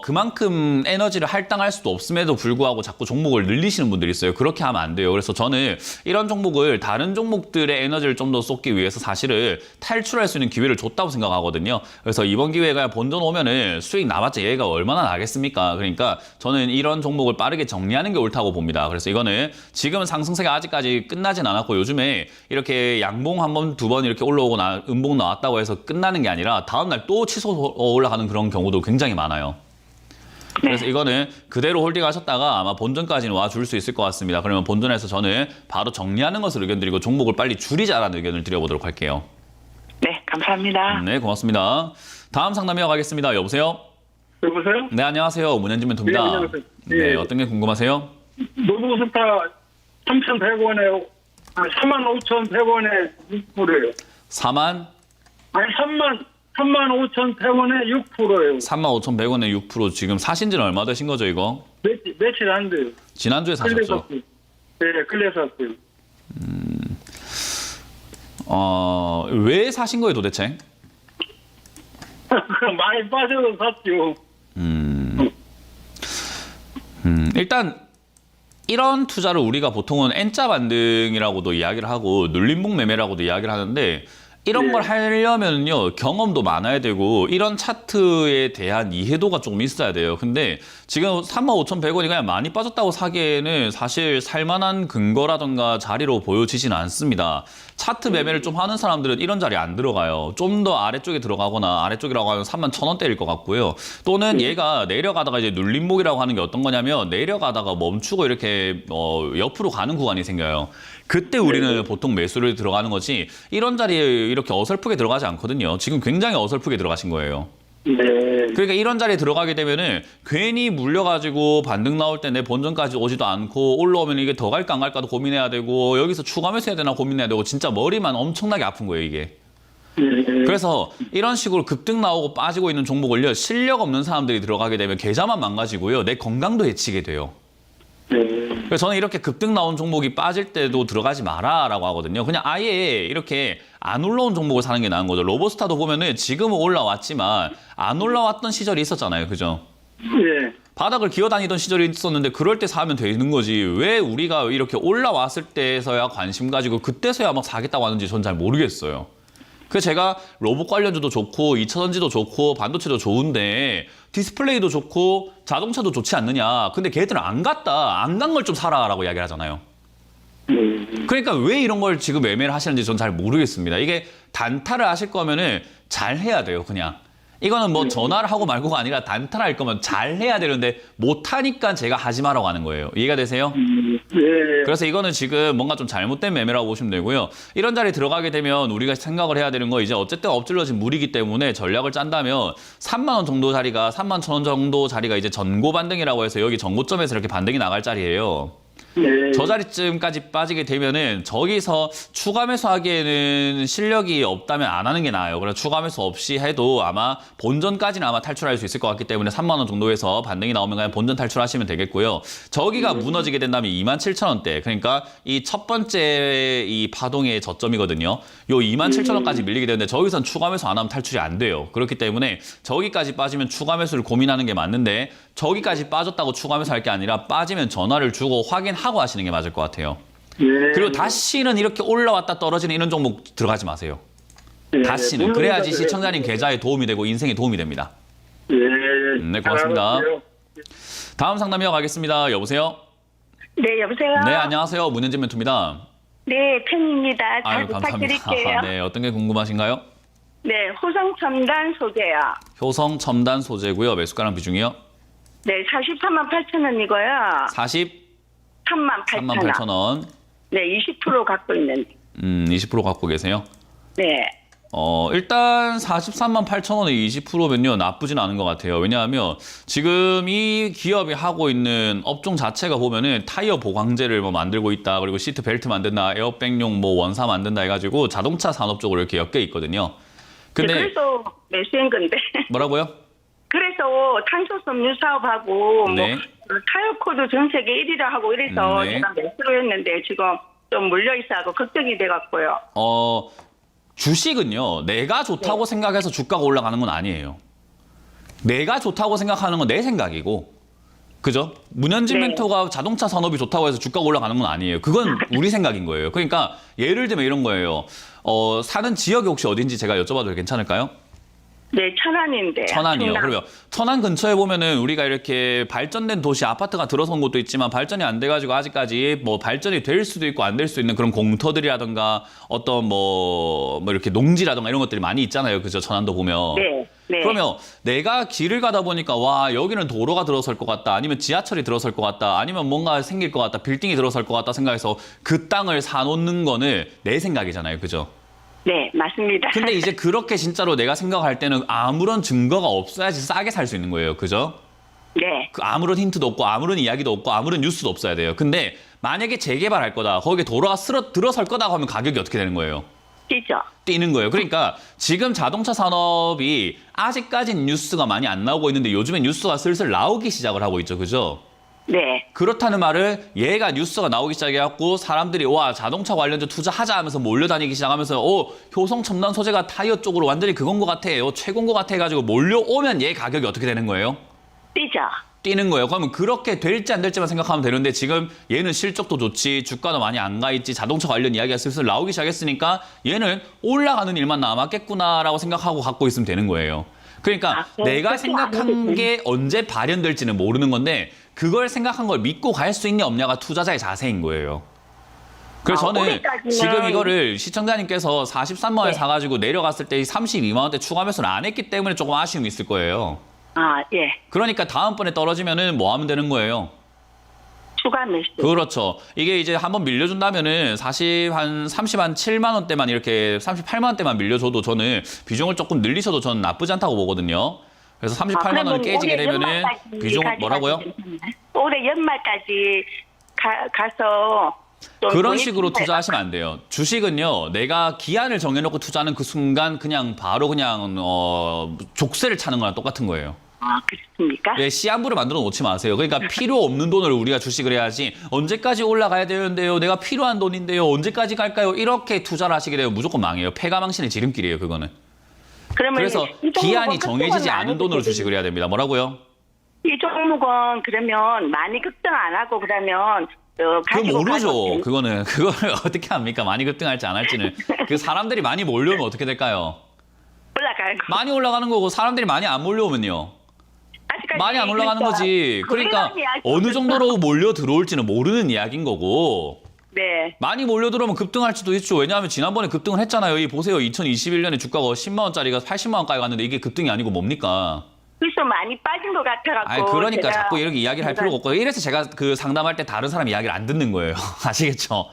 A: 그만큼 에너지를 할당할 수도 없음에도 불구하고 자꾸 종목을 늘리시는 분들이 있어요. 그렇게 하면 안 돼요. 그래서 저는 이런 종목을 다른 종목들의 에너지를 좀 더 쏟기 위해서 사실은 탈출할 수 있는 기회를 줬다고 생각하거든요. 그래서 이번 기회가 본전 오면은 수익 나봤자 얘가 얼마나 나겠습니까? 그러니까 저는 이런 종목을 빠르게 정리하는 게 옳다고 봅니다. 그래서 이거는 지금 상승세가 아직까지 끝나진 않았고 요즘에 이렇게 양봉 한 번, 두 번 이렇게 올라오고 음봉 나왔다고 해서 끝나는 게 아니라 다음날 또 치솟아 올라가는 그런 경우도 굉장히 많아요. 그래서 이거는 그대로 홀딩하셨다가 아마 본전까지는 와줄 수 있을 것 같습니다. 그러면 본전에서 저는 바로 정리하는 것을 의견 드리고 종목을 빨리 줄이자라는 의견을 드려보도록 할게요.
E: 네, 감사합니다.
A: 네, 고맙습니다. 다음 상담 이어가겠습니다. 여보세요?
F: 여보세요?
A: 네, 안녕하세요. 문현진 멘토입니다.
F: 네, 안녕하세요.
A: 네,
F: 예.
A: 어떤 게 궁금하세요?
F: 노브스타 3,100원에 35,100원에 6%예요.
A: 4만
F: 아니 35,100원에 6%예요.
A: 35,100원에 6% 지금 사신 지는 얼마 되신 거죠, 이거?
F: 며칠 안 돼요.
A: 지난주에 사셨죠?
F: 네, 끌려 샀어요.
A: 왜 사신 거예요, 도대체?
F: 많이 빠져서 샀죠.
A: 일단 이런 투자를 우리가 보통은 N자 반등이라고도 이야기를 하고 눌림목 매매라고도 이야기를 하는데 이런
F: 네.
A: 걸 하려면요 경험도 많아야 되고 이런 차트에 대한 이해도가 조금 있어야 돼요. 근데 지금 35,100원이 그냥 많이 빠졌다고 사기에는 사실 살만한 근거라던가 자리로 보여지지는 않습니다. 차트 매매를 좀 하는 사람들은 이런 자리에 안 들어가요. 좀 더 아래쪽에 들어가거나 아래쪽이라고 하면 31,000원대일 것 같고요. 또는 얘가 내려가다가 이제 눌림목이라고 하는 게 어떤 거냐면 내려가다가 멈추고 이렇게 옆으로 가는 구간이 생겨요. 그때 우리는 보통 매수를 들어가는 거지 이런 자리에 이렇게 어설프게 들어가지 않거든요. 지금 굉장히 어설프게 들어가신 거예요.
F: 네.
A: 그러니까 이런 자리에 들어가게 되면은 괜히 물려가지고 반등 나올 때 내 본전까지 오지도 않고 올라오면 이게 더 갈까 안 갈까도 고민해야 되고 여기서 추가 매수해야 되나 고민해야 되고 진짜 머리만 엄청나게 아픈 거예요, 이게. 그래서 이런 식으로 급등 나오고 빠지고 있는 종목을요, 실력 없는 사람들이 들어가게 되면 계좌만 망가지고요, 내 건강도 해치게 돼요. 그래서 저는 이렇게 급등 나온 종목이 빠질 때도 들어가지 마라라고 하거든요. 그냥 아예 이렇게 안 올라온 종목을 사는 게 나은 거죠. 로보스타도 보면은 지금은 올라왔지만 안 올라왔던 시절이 있었잖아요. 그죠?
F: 예.
A: 바닥을 기어다니던 시절이 있었는데 그럴 때 사면 되는 거지. 왜 우리가 이렇게 올라왔을 때서야 관심 가지고 그때서야 막 사겠다고 하는지 전 잘 모르겠어요. 그래서 제가 로봇 관련주도 좋고 2차전지도 좋고 반도체도 좋은데 디스플레이도 좋고 자동차도 좋지 않느냐. 근데 걔들은 안 갔다. 안 간 걸 좀 사라라고 이야기를 하잖아요. 그러니까 왜 이런 걸 지금 매매를 하시는지 전 잘 모르겠습니다. 이게 단타를 하실 거면은 잘 해야 돼요, 그냥. 이거는 뭐 전화를 하고 말고가 아니라 단타를 할 거면 잘 해야 되는데 못 하니까 제가 하지 마라고 하는 거예요. 이해가 되세요?
F: 예.
A: 그래서 이거는 지금 뭔가 좀 잘못된 매매라고 보시면 되고요. 이런 자리에 들어가게 되면 우리가 생각을 해야 되는 거 이제 어쨌든 엎질러진 물이기 때문에 전략을 짠다면 3만 원 정도 자리가 3만 1,000원 정도 자리가 이제 전고 반등이라고 해서 여기 전고점에서 이렇게 반등이 나갈 자리예요.
F: 예.
A: 저 자리쯤까지 빠지게 되면은 저기서 추가 매수하기에는 실력이 없다면 안 하는 게 나아요. 그래서 추가 매수 없이 해도 아마 본전까지는 아마 탈출할 수 있을 것 같기 때문에 3만 원 정도에서 반등이 나오면 그냥 본전 탈출하시면 되겠고요. 저기가 무너지게 된다면 27,000원대. 그러니까 이 첫 번째 이 파동의 저점이거든요. 요 27,000원까지 밀리게 되는데 저기선 추가 매수 안 하면 탈출이 안 돼요. 그렇기 때문에 저기까지 빠지면 추가 매수를 고민하는 게 맞는데 저기까지 빠졌다고 추가 매수할 게 아니라 빠지면 전화를 주고 확인하고 하시는 게 맞을 것 같아요.
F: 예.
A: 그리고 다시는 이렇게 올라왔다 떨어지는 이런 종목 들어가지 마세요.
F: 예.
A: 다시는. 그래야지 시청자님 계좌에 도움이 되고 인생에 도움이 됩니다.
F: 예.
A: 네, 고맙습니다.
F: 안녕하세요.
A: 다음 상담 이어가겠습니다. 여보세요?
C: 네, 여보세요?
A: 네, 안녕하세요. 문현진 멘토입니다.
C: 네, 팬입니다. 잘
A: 아유, 감사합니다.
C: 부탁드릴게요.
A: 네, 어떤 게 궁금하신가요?
C: 네, 호성 첨단 소재요.
A: 효성 첨단 소재고요. 매수가랑 비중이요?
C: 네, 43만 8천 원이고요.
A: 43만
C: 3만 8천
A: 8천
C: 원.
A: 원.
C: 네, 20% 갖고 있는.
A: 20% 갖고 계세요?
C: 네.
A: 일단 43만 8천 원에 20%면요, 나쁘진 않은 것 같아요. 왜냐하면 지금 이 기업이 하고 있는 업종 자체가 보면은 타이어 보강제를 뭐 만들고 있다, 그리고 시트 벨트 만든다, 에어백용 뭐 원사 만든다 해가지고 자동차 산업 쪽으로 이렇게 엮여 있거든요. 근데
C: 네, 그래서 매수한 건데.
A: 뭐라고요?
C: 그래서 탄소 섬유 사업하고
A: 네.
C: 뭐 타이어 코드 전 세계 1위라 하고 이래서
A: 네.
C: 제가 매수를 했는데 지금 좀 물려 있어하고 걱정이 돼갖고요.
A: 주식은요, 내가 좋다고 생각해서 주가가 올라가는 건 아니에요. 내가 좋다고 생각하는 건 내 생각이고, 그죠? 문현진
C: 네.
A: 멘토가 자동차 산업이 좋다고 해서 주가가 올라가는 건 아니에요. 그건 우리 생각인 거예요. 그러니까 예를 들면 이런 거예요. 사는 지역이 혹시 어딘지 제가 여쭤봐도 괜찮을까요?
C: 네, 천안인데.
A: 천안이요.
C: 충남.
A: 그러면 천안 근처에 보면은 우리가 이렇게 발전된 도시 아파트가 들어선 곳도 있지만 발전이 안 돼가지고 아직까지 뭐 발전이 될 수도 있고 안 될 수 있는 그런 공터들이라든가 어떤 뭐 이렇게 농지라든가 이런 것들이 많이 있잖아요. 그죠? 천안도 보면.
C: 네, 네.
A: 그러면 내가 길을 가다 보니까 와, 여기는 도로가 들어설 것 같다, 아니면 지하철이 들어설 것 같다, 아니면 뭔가 생길 것 같다, 빌딩이 들어설 것 같다 생각해서 그 땅을 사놓는 거는 내 생각이잖아요. 그죠?
C: 네, 맞습니다.
A: 근데 이제 그렇게 진짜로 내가 생각할 때는 아무런 증거가 없어야지 싸게 살 수 있는 거예요. 그죠?
C: 네,
A: 아무런 힌트도 없고 아무런 이야기도 없고 아무런 뉴스도 없어야 돼요. 근데 만약에 재개발할 거다, 거기에 도로가 들어설 거다 하면 가격이 어떻게 되는 거예요?
C: 뛰죠.
A: 뛰는 거예요. 그러니까 지금 자동차 산업이 아직까지는 뉴스가 많이 안 나오고 있는데 요즘엔 뉴스가 슬슬 나오기 시작을 하고 있죠. 그죠?
C: 네,
A: 그렇다는 말은 얘가 뉴스가 나오기 시작해갖고 사람들이 와, 자동차 관련주 투자하자 하면서 몰려다니기 시작하면서 효성 첨단 소재가 타이어 쪽으로 완전히 그건 것 같아, 최고인 것 같아 해가지고 몰려오면 얘 가격이 어떻게 되는 거예요?
C: 뛰죠.
A: 뛰는 거예요. 그러면 그렇게 될지 안 될지만 생각하면 되는데 지금 얘는 실적도 좋지, 주가도 많이 안 가 있지, 자동차 관련 이야기가 슬슬 나오기 시작했으니까 얘는 올라가는 일만 남았겠구나라고 생각하고 갖고 있으면 되는 거예요. 그러니까
C: 네,
A: 내가
C: 그렇게
A: 생각한
C: 아무래도
A: 게 언제 발현될지는 모르는 건데 그걸 생각한 걸 믿고 갈 수 있냐 없냐가 투자자의 자세인 거예요. 그래서 저는
C: 올해까지는-
A: 지금 이거를 시청자님께서 43만 원에
C: 네.
A: 사가지고 내려갔을 때 32만 원대 추가 매수를 안 했기 때문에 조금 아쉬움이 있을 거예요.
C: 아, 예.
A: 그러니까 다음번에 떨어지면은 뭐 하면 되는 거예요?
C: 추가 매수.
A: 그렇죠. 이게 이제 한번 밀려준다면은 사실 한 7만 원대만 이렇게 38만 원대만 밀려줘도 저는 비중을 조금 늘리셔도 저는 나쁘지 않다고 보거든요. 그래서 38만 원을 깨지게 되면은 비중 뭐라고요?
C: 올해 연말까지 가서 좀
A: 그런
C: 돈이
A: 식으로
C: 필요해요.
A: 투자하시면 안 돼요. 주식은요, 내가 기한을 정해놓고 투자하는 그 순간 그냥 바로 그냥 족쇄를 차는 거랑 똑같은 거예요.
C: 아, 그렇습니까?
A: 네, 시한부를 만들어 놓지 마세요. 그러니까 필요 없는 돈을 우리가 주식을 해야지, 언제까지 올라가야 되는데요, 내가 필요한 돈인데요, 언제까지 갈까요, 이렇게 투자를 하시게 되면 무조건 망해요. 패가망신의 지름길이에요, 그거는.
C: 그러면
A: 그래서
C: 이 종목은
A: 기한이 정해지지
C: 급등은 안
A: 않은
C: 해도
A: 돈으로
C: 되겠네요.
A: 주식을 해야 됩니다. 뭐라고요?
C: 이 종목은 그러면 많이 급등 안 하고 그러면
A: 그거
C: 가지고
A: 모르죠.
C: 가도
A: 그거를 어떻게 합니까? 많이 급등할지 안 할지는. 그 사람들이 많이 몰려오면 어떻게 될까요?
C: 올라가는 거.
A: 많이 올라가는 거고 사람들이 많이 안 몰려오면요.
C: 아직까지
A: 많이 안 올라가는 거지. 그러니까 어느 정도로 몰려 들어올지는 모르는 이야기인 거고.
C: 네.
A: 많이 몰려 들어오면 급등할 수도 있죠. 왜냐하면 지난번에 급등을 했잖아요. 이 보세요. 2021년에 주가가 10만 원짜리가 80만 원까지 갔는데 이게 급등이 아니고 뭡니까?
C: 그래서 많이 빠진 것 같아갖고.
A: 아니, 그러니까
C: 제가
A: 자꾸 이렇게 이야기를 할 필요가 없고, 이래서 제가 그 상담할 때 다른 사람 이야기를 안 듣는 거예요. 아시겠죠?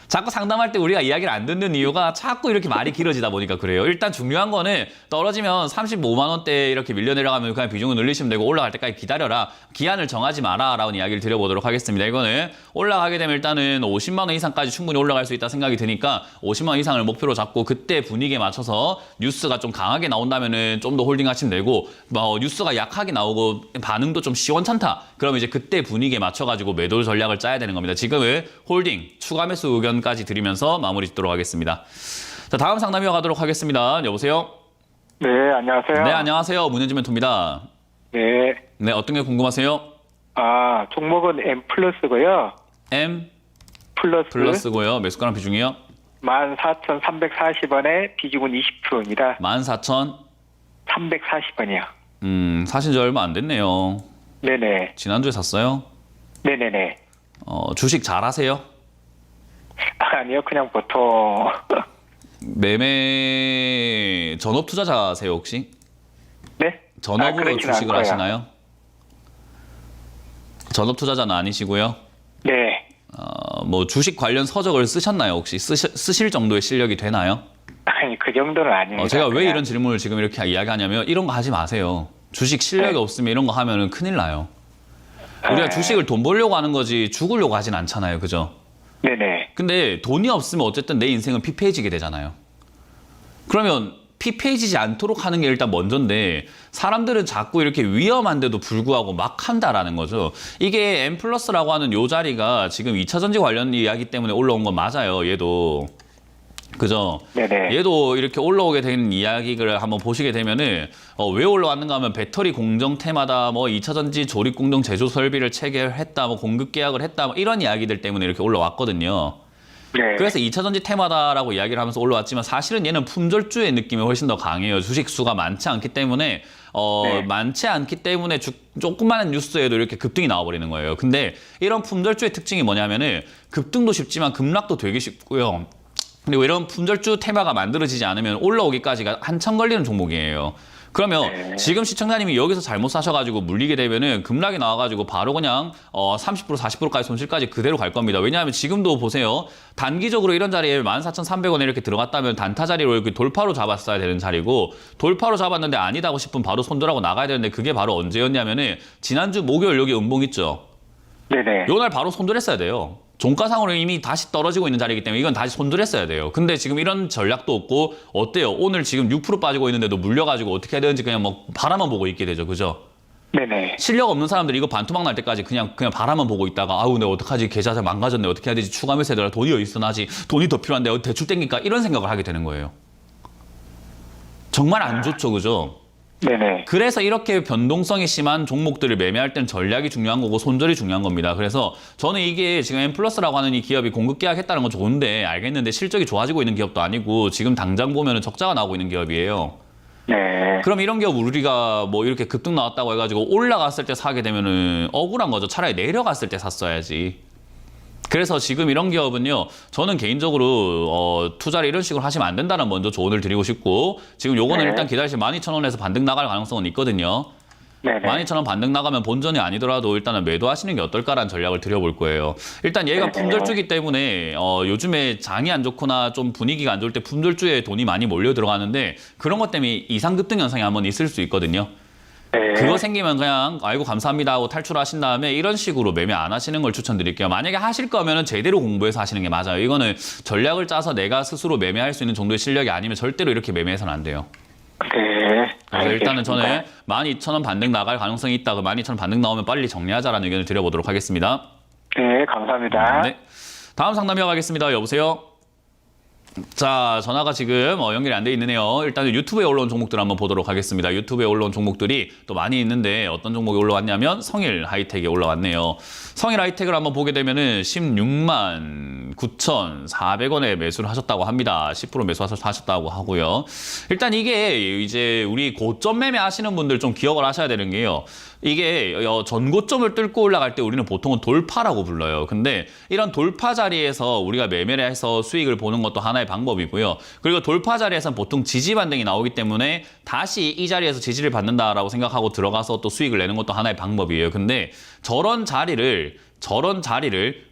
A: 자꾸 상담할 때 우리가 이야기를 안 듣는 이유가 자꾸 이렇게 말이 길어지다 보니까 그래요. 일단 중요한 거는 떨어지면 35만 원대 이렇게 밀려 내려가면 그냥 비중을 늘리시면 되고, 올라갈 때까지 기다려라, 기한을 정하지 마라 라는 이야기를 드려보도록 하겠습니다. 이거는 올라가게 되면 일단은 50만 원 이상까지 충분히 올라갈 수 있다 생각이 드니까 50만 원 이상을 목표로 잡고 그때 분위기에 맞춰서 뉴스가 좀 강하게 나온다면은 좀 더 홀딩 하시면 되고, 뭐 뉴스가 약하게 나오고 반응도 좀 시원찮다, 그러면 이제 그때 분위기에 맞춰가지고 매도 전략을 짜야 되는 겁니다. 지금은 홀딩, 추가 매수 의견까지 드리면서 마무리 짓도록 하겠습니다. 자, 다음 상담 이어가도록 하겠습니다. 여보세요?
D: 네, 안녕하세요.
A: 네, 안녕하세요. 문현진 멘토입니다.
D: 네.
A: 네, 어떤 게 궁금하세요?
D: 종목은 M 플러스고요.
A: M
D: 플러스
A: 플러스고요. 매수가랑 비중이요?
D: 14,340원에 비중은 20%입니다.
A: 14,340원이요.
D: 340원이요.
A: 사신 지 얼마 안 됐네요.
G: 네네.
A: 지난주에 샀어요?
G: 네네네.
A: 주식 잘 하세요?
G: 아니요, 그냥 보통.
A: 매매 전업 투자자세요 혹시?
G: 네?
A: 전업으로
G: 그렇진
A: 주식을
G: 않고요.
A: 하시나요? 전업 투자자는 아니시고요.
G: 네.
A: 뭐 주식 관련 서적을 쓰셨나요 혹시? 쓰실 정도의 실력이 되나요?
G: 아니, 그 정도는 아닙니다.
A: 제가 왜
G: 그냥.
A: 이런 질문을 지금 이렇게 이야기하냐면 이런 거 하지 마세요. 주식 실력이
G: 네.
A: 없으면 이런 거 하면은 큰일 나요. 우리가
G: 네.
A: 주식을 돈 벌려고 하는 거지 죽으려고 하진 않잖아요. 그죠?
G: 네네.
A: 근데 돈이 없으면 어쨌든 내 인생은 피폐해지게 되잖아요. 그러면 피폐해지지 않도록 하는 게 일단 먼저인데 사람들은 자꾸 이렇게 위험한데도 불구하고 막 한다라는 거죠. 이게 M+라고 하는 요 자리가 지금 2차 전지 관련 이야기 때문에 올라온 건 맞아요. 얘도. 그죠?
G: 네네.
A: 얘도 이렇게 올라오게 된 이야기를 한번 보시게 되면은 왜 올라왔는가 하면 배터리 공정태마다 뭐 2차전지 조립 공정 제조 설비를 체결했다, 뭐 공급 계약을 했다, 뭐 이런 이야기들 때문에 이렇게 올라왔거든요.
G: 네.
A: 그래서 2차전지 테마다라고 이야기를 하면서 올라왔지만 사실은 얘는 품절주의 느낌이 훨씬 더 강해요. 주식 수가 많지 않기 때문에
G: 네.
A: 많지 않기 때문에 조그마한 뉴스에도 이렇게 급등이 나와버리는 거예요. 근데 이런 품절주의 특징이 뭐냐면은 급등도 쉽지만 급락도 되게 쉽고요. 그리고 이런 품절주 테마가 만들어지지 않으면 올라오기까지가 한참 걸리는 종목이에요. 그러면 지금 시청자님이 여기서 잘못 사셔가지고 물리게 되면은 급락이 나와가지고 바로 그냥 30% 40%까지 손실까지 그대로 갈 겁니다. 왜냐하면 지금도 보세요. 단기적으로 이런 자리에 14,300원에 이렇게 들어갔다면 단타 자리로 이렇게 돌파로 잡았어야 되는 자리고 돌파로 잡았는데 아니다고 싶으면 바로 손절하고 나가야 되는데 그게 바로 언제였냐면은 지난주 목요일 여기 음봉 있죠.
G: 네네.
A: 요날 바로 손절했어야 돼요. 종가상으로 이미 다시 떨어지고 있는 자리이기 때문에 이건 다시 손절했어야 돼요. 근데 지금 이런 전략도 없고 어때요? 오늘 지금 6% 빠지고 있는데도 물려가지고 어떻게 해야 되는지 그냥 뭐 바라만 보고 있게 되죠. 그죠?
G: 네네.
A: 실력 없는 사람들이 이거 반토막 날 때까지 그냥 바라만 보고 있다가 아우 내가 어떡하지? 계좌 잘 망가졌네. 어떻게 해야 되지? 추가 매수해달라. 돈이 어디 있어 나지? 돈이 더 필요한데 대출 땡길까? 이런 생각을 하게 되는 거예요. 정말 안 좋죠. 그죠?
G: 네네.
A: 그래서 이렇게 변동성이 심한 종목들을 매매할 때는 전략이 중요한 거고 손절이 중요한 겁니다. 그래서 저는 이게 지금 M+라고 하는 이 기업이 공급 계약했다는 건 좋은데 알겠는데 실적이 좋아지고 있는 기업도 아니고 지금 당장 보면은 적자가 나오고 있는 기업이에요.
G: 네.
A: 그럼 이런 기업 우리가 뭐 이렇게 급등 나왔다고 해가지고 올라갔을 때 사게 되면은 억울한 거죠. 차라리 내려갔을 때 샀어야지. 그래서 지금 이런 기업은요, 저는 개인적으로 투자를 이런 식으로 하시면 안 된다는 먼저 조언을 드리고 싶고 지금 요거는
G: 네.
A: 일단 기다리시면 12,000원에서 반등 나갈 가능성은 있거든요.
G: 네네.
A: 12,000원 반등 나가면 본전이 아니더라도 일단은 매도하시는 게 어떨까라는 전략을 드려볼 거예요. 일단 얘가 품절주기 때문에 요즘에 장이 안 좋거나 좀 분위기가 안 좋을 때 품절주에 돈이 많이 몰려 들어가는데 그런 것 때문에 이상급등 현상이 한번 있을 수 있거든요.
G: 네.
A: 그거 생기면 그냥 아이고 감사합니다 하고 탈출하신 다음에 이런 식으로 매매 안 하시는 걸 추천드릴게요. 만약에 하실 거면은 제대로 공부해서 하시는 게 맞아요. 이거는 전략을 짜서 내가 스스로 매매할 수 있는 정도의 실력이 아니면 절대로 이렇게 매매해서는 안 돼요.
G: 네.
A: 그래서 일단은 저는
G: 알겠습니다.
A: 12,000원 반등 나갈 가능성이 있다. 그 12,000원 반등 나오면 빨리 정리하자라는 의견을 드려보도록 하겠습니다.
G: 네, 감사합니다.
A: 네. 다음 상담 이어가겠습니다. 여보세요? 자, 전화가 지금 연결이 안 돼 있네요. 일단 유튜브에 올라온 종목들 한번 보도록 하겠습니다. 유튜브에 올라온 종목들이 또 많이 있는데 어떤 종목이 올라왔냐면 성일 하이텍이 올라왔네요. 성일 하이텍을 한번 보게 되면은 16만 9,400원에 매수를 하셨다고 합니다. 10% 매수하셨다고 하고요. 일단 이게 이제 우리 고점 매매 하시는 분들 좀 기억을 하셔야 되는 게요. 이게 전고점을 뚫고 올라갈 때 우리는 보통은 돌파라고 불러요. 근데 이런 돌파 자리에서 우리가 매매를 해서 수익을 보는 것도 하나의 방법이고요. 그리고 돌파 자리에서는 보통 지지 반등이 나오기 때문에 다시 이 자리에서 지지를 받는다라고 생각하고 들어가서 또 수익을 내는 것도 하나의 방법이에요. 근데 저런 자리를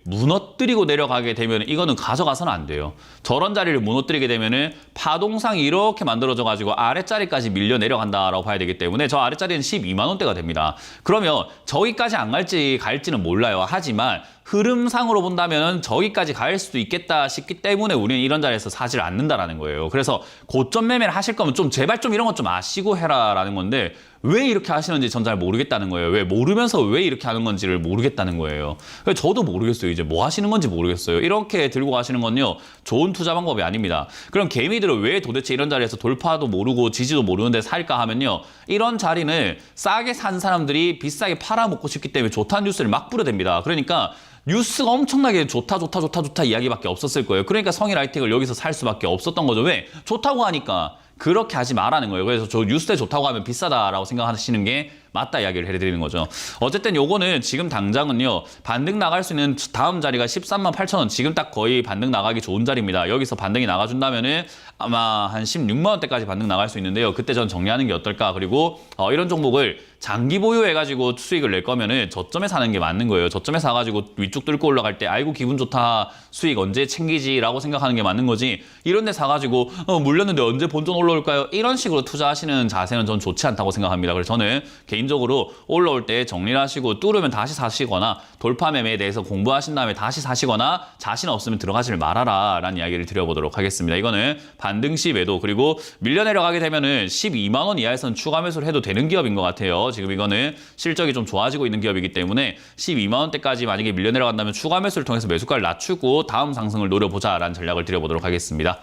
A: 무너뜨리고 내려가게 되면 이거는 가져가서는 안 돼요. 저런 자리를 무너뜨리게 되면은 파동상이 이렇게 만들어져 가지고 아랫자리까지 밀려 내려간다라고 봐야 되기 때문에 저 아랫자리는 12만 원대가 됩니다. 그러면 저기까지 안 갈지는 몰라요. 하지만 흐름상으로 본다면 저기까지 갈 수도 있겠다 싶기 때문에 우리는 이런 자리에서 사지를 않는다라는 거예요. 그래서 고점 매매를 하실 거면 좀 제발 좀 이런 것 좀 아시고 해라라는 건데 왜 이렇게 하시는지 전 잘 모르겠다는 거예요. 왜 모르면서 왜 이렇게 하는 건지를 모르겠다는 거예요. 저도 모르겠어요. 이제 뭐 하시는 건지 모르겠어요. 이렇게 들고 가시는 건요. 좋은 투자 방법이 아닙니다. 그럼 개미들은 왜 도대체 이런 자리에서 돌파도 모르고 지지도 모르는데 살까 하면요. 이런 자리는 싸게 산 사람들이 비싸게 팔아먹고 싶기 때문에 좋다는 뉴스를 막 뿌려댑니다. 그러니까 뉴스가 엄청나게 좋다 이야기밖에 없었을 거예요. 그러니까 성일 하이텍을 여기서 살 수밖에 없었던 거죠. 왜? 좋다고 하니까 그렇게 하지 말라는 거예요. 그래서 저 뉴스에 좋다고 하면 비싸다라고 생각하시는 게 맞다 이야기를 해드리는 거죠. 어쨌든 요거는 지금 당장은요, 반등 나갈 수 있는 다음 자리가 13만 8천 원. 지금 딱 거의 반등 나가기 좋은 자리입니다. 여기서 반등이 나가준다면은 아마 한 16만 원대까지 반등 나갈 수 있는데요. 그때 전 정리하는 게 어떨까. 그리고 이런 종목을 장기 보유해가지고 수익을 낼 거면은 저점에 사는 게 맞는 거예요. 저점에 사가지고 위쪽 뚫고 올라갈 때 아이고 기분 좋다, 수익 언제 챙기지라고 생각하는 게 맞는 거지. 이런 데 사가지고 물렸는데 언제 본전 올라올까요? 이런 식으로 투자하시는 자세는 전 좋지 않다고 생각합니다. 그래서 저는 개인적으로 올라올 때 정리를 하시고 뚫으면 다시 사시거나 돌파 매매에 대해서 공부하신 다음에 다시 사시거나 자신 없으면 들어가지를 말아라 라는 이야기를 드려보도록 하겠습니다. 이거는 반등 시 매도, 그리고 밀려 내려가게 되면은 12만 원 이하에서는 추가 매수를 해도 되는 기업인 것 같아요. 지금 이거는 실적이 좀 좋아지고 있는 기업이기 때문에 12만 원대까지 만약에 밀려 내려간다면 추가 매수를 통해서 매수가를 낮추고 다음 상승을 노려보자라는 전략을 드려보도록 하겠습니다.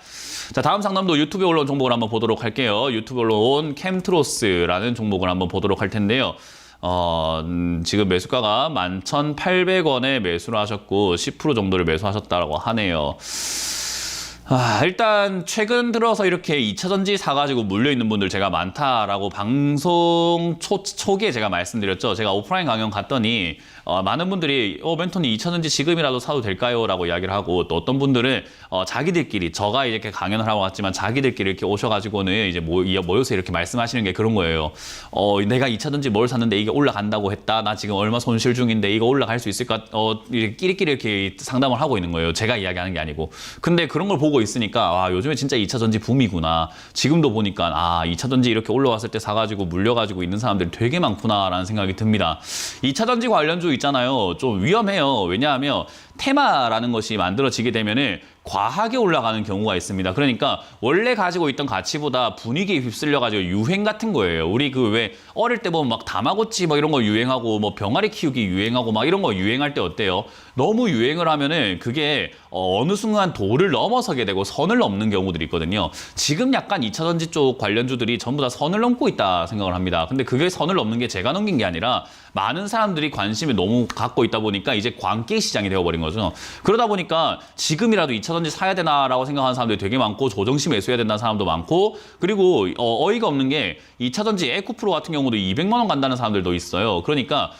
A: 자, 다음 상담도 유튜브에 올라온 종목을 한번 보도록 할게요. 유튜브에 올라온 캠트로스라는 종목을 한번 보도록 할 텐데요. 지금 매수가가 11,800원에 매수를 하셨고 10% 정도를 매수하셨다고 하네요. 일단 최근 들어서 이렇게 2차전지 사가지고 물려있는 분들 제가 많다라고 방송 초기에 제가 말씀드렸죠. 제가 오프라인 강연 갔더니 많은 분들이 멘토님 2차전지 지금이라도 사도 될까요? 라고 이야기를 하고, 또 어떤 분들은 자기들끼리, 저가 이렇게 강연을 하고 갔지만 자기들끼리 이렇게 오셔가지고는 이제 모여서 이렇게 말씀하시는 게 그런 거예요. 내가 2차전지 뭘 샀는데 이게 올라간다고 했다. 나 지금 얼마 손실 중인데 이거 올라갈 수 있을까? 끼리끼리 이렇게 상담을 하고 있는 거예요. 제가 이야기하는 게 아니고. 근데 그런 걸 보고 있으니까 요즘에 진짜 2차전지 붐이구나. 지금도 보니까 2차전지 이렇게 올라왔을 때 사가지고 물려가지고 있는 사람들이 되게 많구나라는 생각이 듭니다. 2차전지 관련주 있잖아요. 좀 위험해요. 왜냐하면 테마라는 것이 만들어지게 되면은 과하게 올라가는 경우가 있습니다. 그러니까 원래 가지고 있던 가치보다 분위기에 휩쓸려가지고 유행 같은 거예요. 우리 그 왜 어릴 때 보면 막 다마고치 막 이런 거 유행하고 뭐 병아리 키우기 유행하고 막 이런 거 유행할 때 어때요? 너무 유행을 하면은 그게 어느 순간 도를 넘어서게 되고 선을 넘는 경우들이 있거든요. 지금 약간 2차전지 쪽 관련주들이 전부 다 선을 넘고 있다 생각을 합니다. 근데 그게 선을 넘는 게 제가 넘긴 게 아니라 많은 사람들이 관심을 너무 갖고 있다 보니까 이제 광기 시장이 되어버린 거죠. 그러다 보니까 지금이라도 2차전지 사야 되나라고 생각하는 사람들이 되게 많고, 조정시 매수해야 된다는 사람도 많고, 그리고 어이가 없는 게 2차전지 에코프로 같은 경우도 200만 원 간다는 사람들도 있어요. 그러니까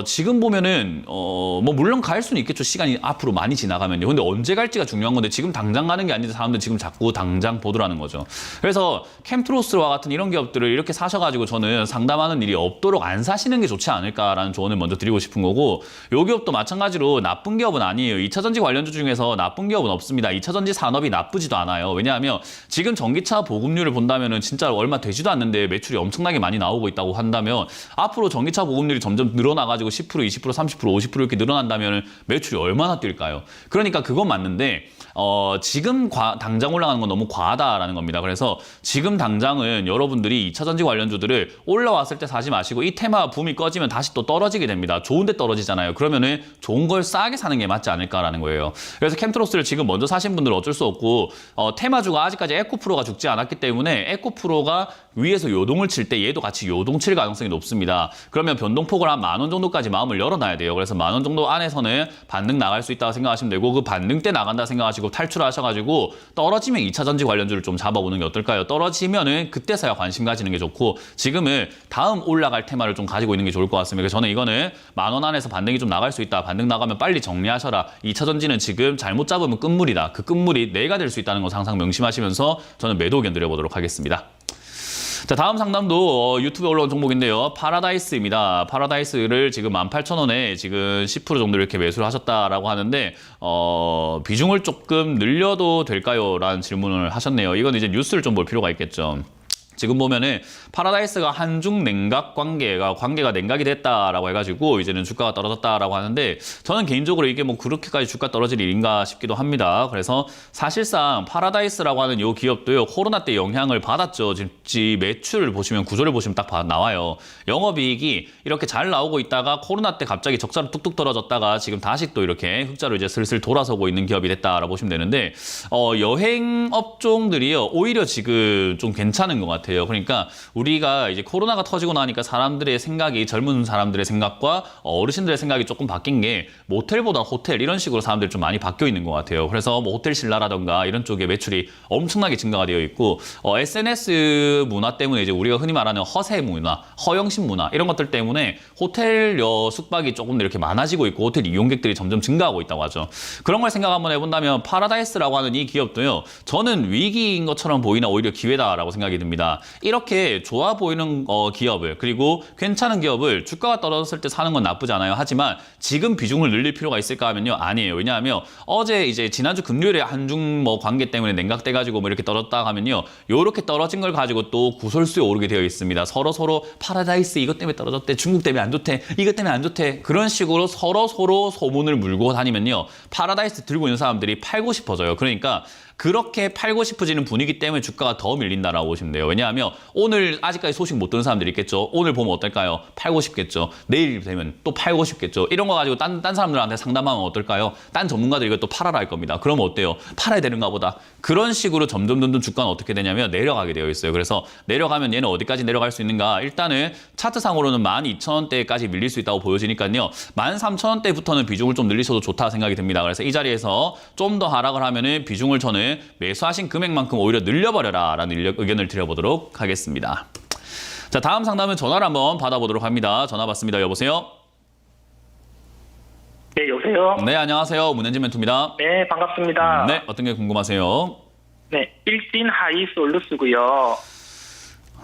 A: 지금 보면은 뭐 물론 갈 수는 있겠죠. 시간이 앞으로 많이 지나가면요. 근데 언제 갈지가 중요한 건데 지금 당장 가는 게 아닌데 사람들 지금 자꾸 당장 보더라는 거죠. 그래서 캠트로스와 같은 이런 기업들을 이렇게 사셔가지고 저는 상담하는 일이 없도록 안 사시는 게 좋지 않을까라는 조언을 먼저 드리고 싶은 거고, 요 기업도 마찬가지로 나쁜 기업은 아니에요. 2차전지 관련주 중에서 나쁜 기업은 없습니다. 2차전지 산업이 나쁘지도 않아요. 왜냐하면 지금 전기차 보급률을 본다면은 진짜 얼마 되지도 않는데 매출이 엄청나게 많이 나오고 있다고 한다면, 앞으로 전기차 보급률이 점점 늘어나가지고 10%, 20%, 30%, 50% 이렇게 늘어난다면 매출이 얼마나 뛸까요? 그러니까 그건 맞는데 지금 당장 올라가는 건 너무 과하다라는 겁니다. 그래서 지금 당장은 여러분들이 2차전지 관련주들을 올라왔을 때 사지 마시고, 이 테마 붐이 꺼지면 다시 또 떨어지게 됩니다. 좋은데 떨어지잖아요. 그러면은 좋은 걸 싸게 사는 게 맞지 않을까라는 거예요. 그래서 캠트로스를 지금 먼저 사신 분들은 어쩔 수 없고, 테마주가 아직까지 에코프로가 죽지 않았기 때문에 에코프로가 위에서 요동을 칠 때 얘도 같이 요동칠 가능성이 높습니다. 그러면 변동폭을 한 10,000원 정도까지 마음을 열어놔야 돼요. 그래서 10,000원 정도 안에서는 반등 나갈 수 있다고 생각하시면 되고, 그 반등 때 나간다 생각하시고 탈출하셔가지고 떨어지면 2차전지 관련주를 좀 잡아보는 게 어떨까요? 떨어지면은 그때서야 관심 가지는 게 좋고, 지금은 다음 올라갈 테마를 좀 가지고 있는 게 좋을 것 같습니다. 그래서 저는 이거는 10,000원 안에서 반등이 좀 나갈 수 있다. 반등 나가면 빨리 정리하셔라. 2차전지는 지금 잘못 잡으면 끝물이다. 그 끝물이 내가 될 수 있다는 거 항상 명심하시면서 저는 매도 의견 드려보도록 하겠습니다. 자, 다음 상담도 유튜브에 올라온 종목인데요. 파라다이스입니다. 파라다이스를 지금 18,000원에 지금 10% 정도 이렇게 매수를 하셨다라고 하는데, 비중을 조금 늘려도 될까요? 라는 질문을 하셨네요. 이건 이제 뉴스를 좀 볼 필요가 있겠죠. 지금 보면은 파라다이스가 한중 냉각 관계가 냉각이 됐다라고 해가지고 이제는 주가가 떨어졌다라고 하는데, 저는 개인적으로 이게 뭐 그렇게까지 주가 떨어질 일인가 싶기도 합니다. 그래서 사실상 파라다이스라고 하는 이 기업도요, 코로나 때 영향을 받았죠. 지금 매출을 보시면, 구조를 보시면 딱 나와요. 영업이익이 이렇게 잘 나오고 있다가 코로나 때 갑자기 적자로 뚝뚝 떨어졌다가 지금 다시 또 이렇게 흑자로 이제 슬슬 돌아서고 있는 기업이 됐다라고 보시면 되는데, 여행 업종들이요 오히려 지금 좀 괜찮은 것 같아요. 같아요. 그러니까 우리가 이제 코로나가 터지고 나니까 사람들의 생각이 젊은 사람들의 생각과 어르신들의 생각이 조금 바뀐 게 모텔보다 호텔 이런 식으로 사람들이 좀 많이 바뀌어 있는 것 같아요. 그래서 뭐 호텔 신라라던가 이런 쪽에 매출이 엄청나게 증가가 되어 있고 SNS 문화 때문에 이제 우리가 흔히 말하는 허세 문화, 허영심 문화 이런 것들 때문에 호텔 숙박이 조금 이렇게 많아지고 있고 호텔 이용객들이 점점 증가하고 있다고 하죠. 그런 걸 생각 한번 해본다면 파라다이스라고 하는 이 기업도요. 저는 위기인 것처럼 보이나 오히려 기회다라고 생각이 듭니다. 이렇게 좋아 보이는 기업을 그리고 괜찮은 기업을 주가가 떨어졌을 때 사는 건 나쁘지 않아요. 하지만 지금 비중을 늘릴 필요가 있을까 하면요. 아니에요. 왜냐하면 어제 이제 지난주 금요일에 한중 뭐 관계 때문에 냉각돼가지고 뭐 이렇게 떨어졌다 하면요. 요렇게 떨어진 걸 가지고 또 구설수에 오르게 되어 있습니다. 서로 파라다이스 이것 때문에 떨어졌대. 중국 때문에 안 좋대. 이것 때문에 안 좋대. 그런 식으로 서로 소문을 물고 다니면요. 파라다이스 들고 있는 사람들이 팔고 싶어져요. 그러니까 그렇게 팔고 싶어지는 분위기 때문에 주가가 더 밀린다라고 보시면 돼요. 왜냐하면 오늘 아직까지 소식 못 들은 사람들이 있겠죠. 오늘 보면 어떨까요? 팔고 싶겠죠. 내일 되면 또 팔고 싶겠죠. 이런 거 가지고 딴 사람들한테 상담하면 어떨까요? 딴 전문가들이 이것도 팔아라 할 겁니다. 그러면 어때요? 팔아야 되는가 보다. 그런 식으로 점점 주가는 어떻게 되냐면 내려가게 되어 있어요. 그래서 내려가면 얘는 어디까지 내려갈 수 있는가? 일단은 차트상으로는 12,000원대까지 밀릴 수 있다고 보여지니까요. 13,000원대부터는 비중을 좀 늘리셔도 좋다 생각이 듭니다. 그래서 이 자리에서 좀 더 하락을 하면은 비중을 저는 매수하신 금액만큼 오히려 늘려버려라 라는 의견을 드려보도록 하겠습니다. 자, 다음 상담은 전화를 한번 받아보도록 합니다. 전화 받습니다. 여보세요?
B: 네, 여보세요?
A: 네, 안녕하세요. 문현진 멘토입니다.
B: 네, 반갑습니다.
A: 네, 어떤 게 궁금하세요?
B: 네, 일진 하이 솔루스고요.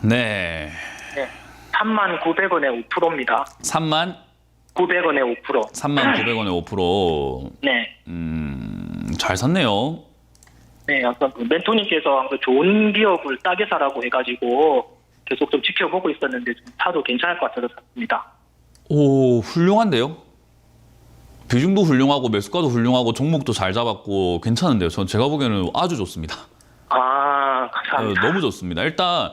A: 네.
B: 네, 39,900원에 5%입니다.
A: 39,900원에
B: 5%.
A: 5%.
B: 네.
A: 잘 샀네요.
B: 네, 약간 그 멘토님께서 그 좋은 기업을 싸게 사라고 해가지고 계속 좀 지켜보고 있었는데 좀 사도 괜찮을 것 같아서 샀습니다.
A: 오, 훌륭한데요? 비중도 훌륭하고 매수가도 훌륭하고 종목도 잘 잡았고 괜찮은데요. 제가 보기에는 아주 좋습니다.
B: 아, 감사합니다.
A: 너무 좋습니다. 일단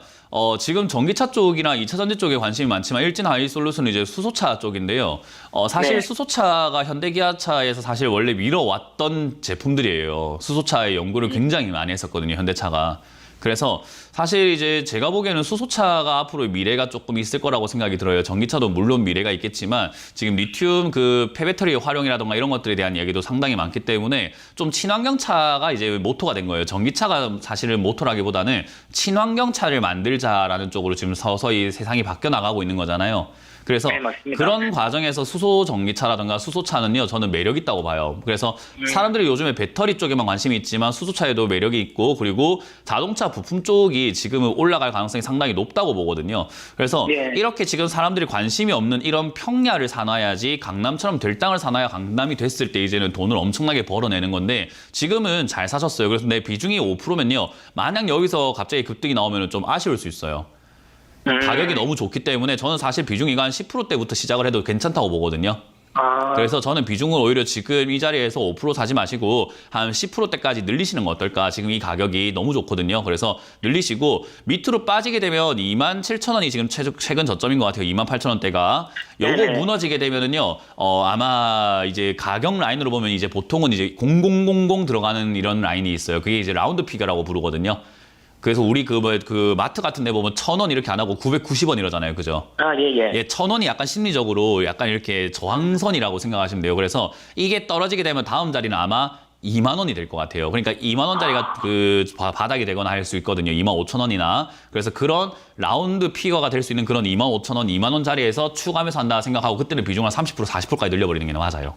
A: 지금 전기차 쪽이나 2차 전지 쪽에 관심이 많지만 일진 하이솔루션은 이제 수소차 쪽인데요. 사실
B: 네.
A: 수소차가 현대기아차에서 사실 원래 밀어왔던 제품들이에요. 수소차의 연구를 굉장히 많이 했었거든요. 현대차가. 그래서 사실 이제 제가 보기에는 수소차가 앞으로 미래가 조금 있을 거라고 생각이 들어요. 전기차도 물론 미래가 있겠지만 지금 리튬 그 폐배터리 활용이라던가 이런 것들에 대한 이야기도 상당히 많기 때문에 좀 친환경차가 이제 모토가 된 거예요. 전기차가 사실은 모토라기보다는 친환경차를 만들자라는 쪽으로 지금 서서히 세상이 바뀌어 나가고 있는 거잖아요. 그래서
B: 네, 맞습니다.
A: 그런 과정에서 수소 전기차라든가 수소차는요, 저는 매력 있다고 봐요. 그래서 사람들이 요즘에 배터리 쪽에만 관심이 있지만 수소차에도 매력이 있고 그리고 자동차 부품 쪽이 지금은 올라갈 가능성이 상당히 높다고 보거든요. 그래서
B: 네.
A: 이렇게 지금 사람들이 관심이 없는 이런 평야를 사놔야지 강남처럼 될 땅을 사놔야 강남이 됐을 때 이제는 돈을 엄청나게 벌어내는 건데 지금은 잘 사셨어요. 그래서 내 비중이 5%면요. 만약 여기서 갑자기 급등이 나오면 좀 아쉬울 수 있어요. 가격이 너무 좋기 때문에 저는 사실 비중이 한 10%대부터 시작을 해도 괜찮다고 보거든요.
B: 아,
A: 그래서 저는 비중을 오히려 지금 이 자리에서 5% 사지 마시고 한 10%대까지 늘리시는 건 어떨까? 지금 이 가격이 너무 좋거든요. 그래서 늘리시고 밑으로 빠지게 되면 27,000원이 지금 최근 저점인 것 같아요. 28,000원대가. 요거
B: 네네.
A: 무너지게 되면은요. 아마 이제 가격 라인으로 보면 이제 보통은 이제 0000 들어가는 이런 라인이 있어요. 그게 이제 라운드 피겨라고 부르거든요. 그래서 우리 그 마트 같은 데 보면 1,000원 이렇게 안 하고 990원 이러잖아요. 그죠?
B: 아, 예, 예.
A: 예, 1,000원이 약간 심리적으로 약간 이렇게 저항선이라고 생각하시면 돼요. 그래서 이게 떨어지게 되면 다음 자리는 아마 2만 원이 될 것 같아요. 그러니까 2만 원짜리가 그 바닥이 되거나 할 수 있거든요. 25,000원이나. 그래서 그런 라운드 피거가 될 수 있는 그런 25,000원, 2만 원짜리에서 추가하면서 한다 생각하고 그때는 비중을 30%, 40%까지 늘려버리는 게 맞아요.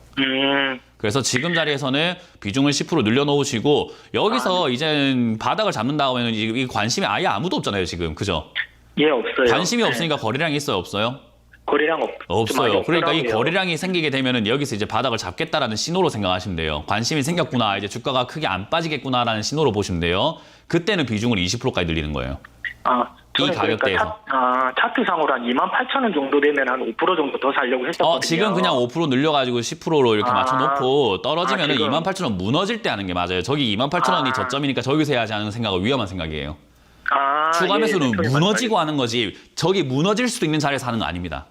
A: 그래서 지금 자리에서는 비중을 10% 늘려놓으시고 여기서 이제 바닥을 잡는다고 하면 이 관심이 아예 아무도 없잖아요. 지금. 그죠?
B: 예, 없어요.
A: 관심이
B: 네.
A: 없으니까 거래량이 있어요? 없어요?
B: 거래량
A: 없어요. 그러니까 이
B: 없더라고요.
A: 거래량이 생기게 되면은 여기서 이제 바닥을 잡겠다라는 신호로 생각하시면 돼요. 관심이 생겼구나. 이제 주가가 크게 안 빠지겠구나라는 신호로 보시면 돼요. 그때는 비중을 20%까지 늘리는 거예요.
B: 아,
A: 이 가격대에서.
B: 차트상으로 한 28,000원 정도 되면 한 5% 정도 더 살려고 했었거든요.
A: 지금 그냥 5% 늘려가지고 10%로 이렇게 맞춰놓고 떨어지면은
B: 지금.
A: 28,000원 무너질 때 하는 게 맞아요. 저기 28,000원이 저점이니까 저기서 해야지 하는 생각은 위험한 생각이에요. 추가 매수는
B: 예,
A: 무너지고 하는 거지 저기 무너질 수도 있는 자리에서 하는 거 아닙니다.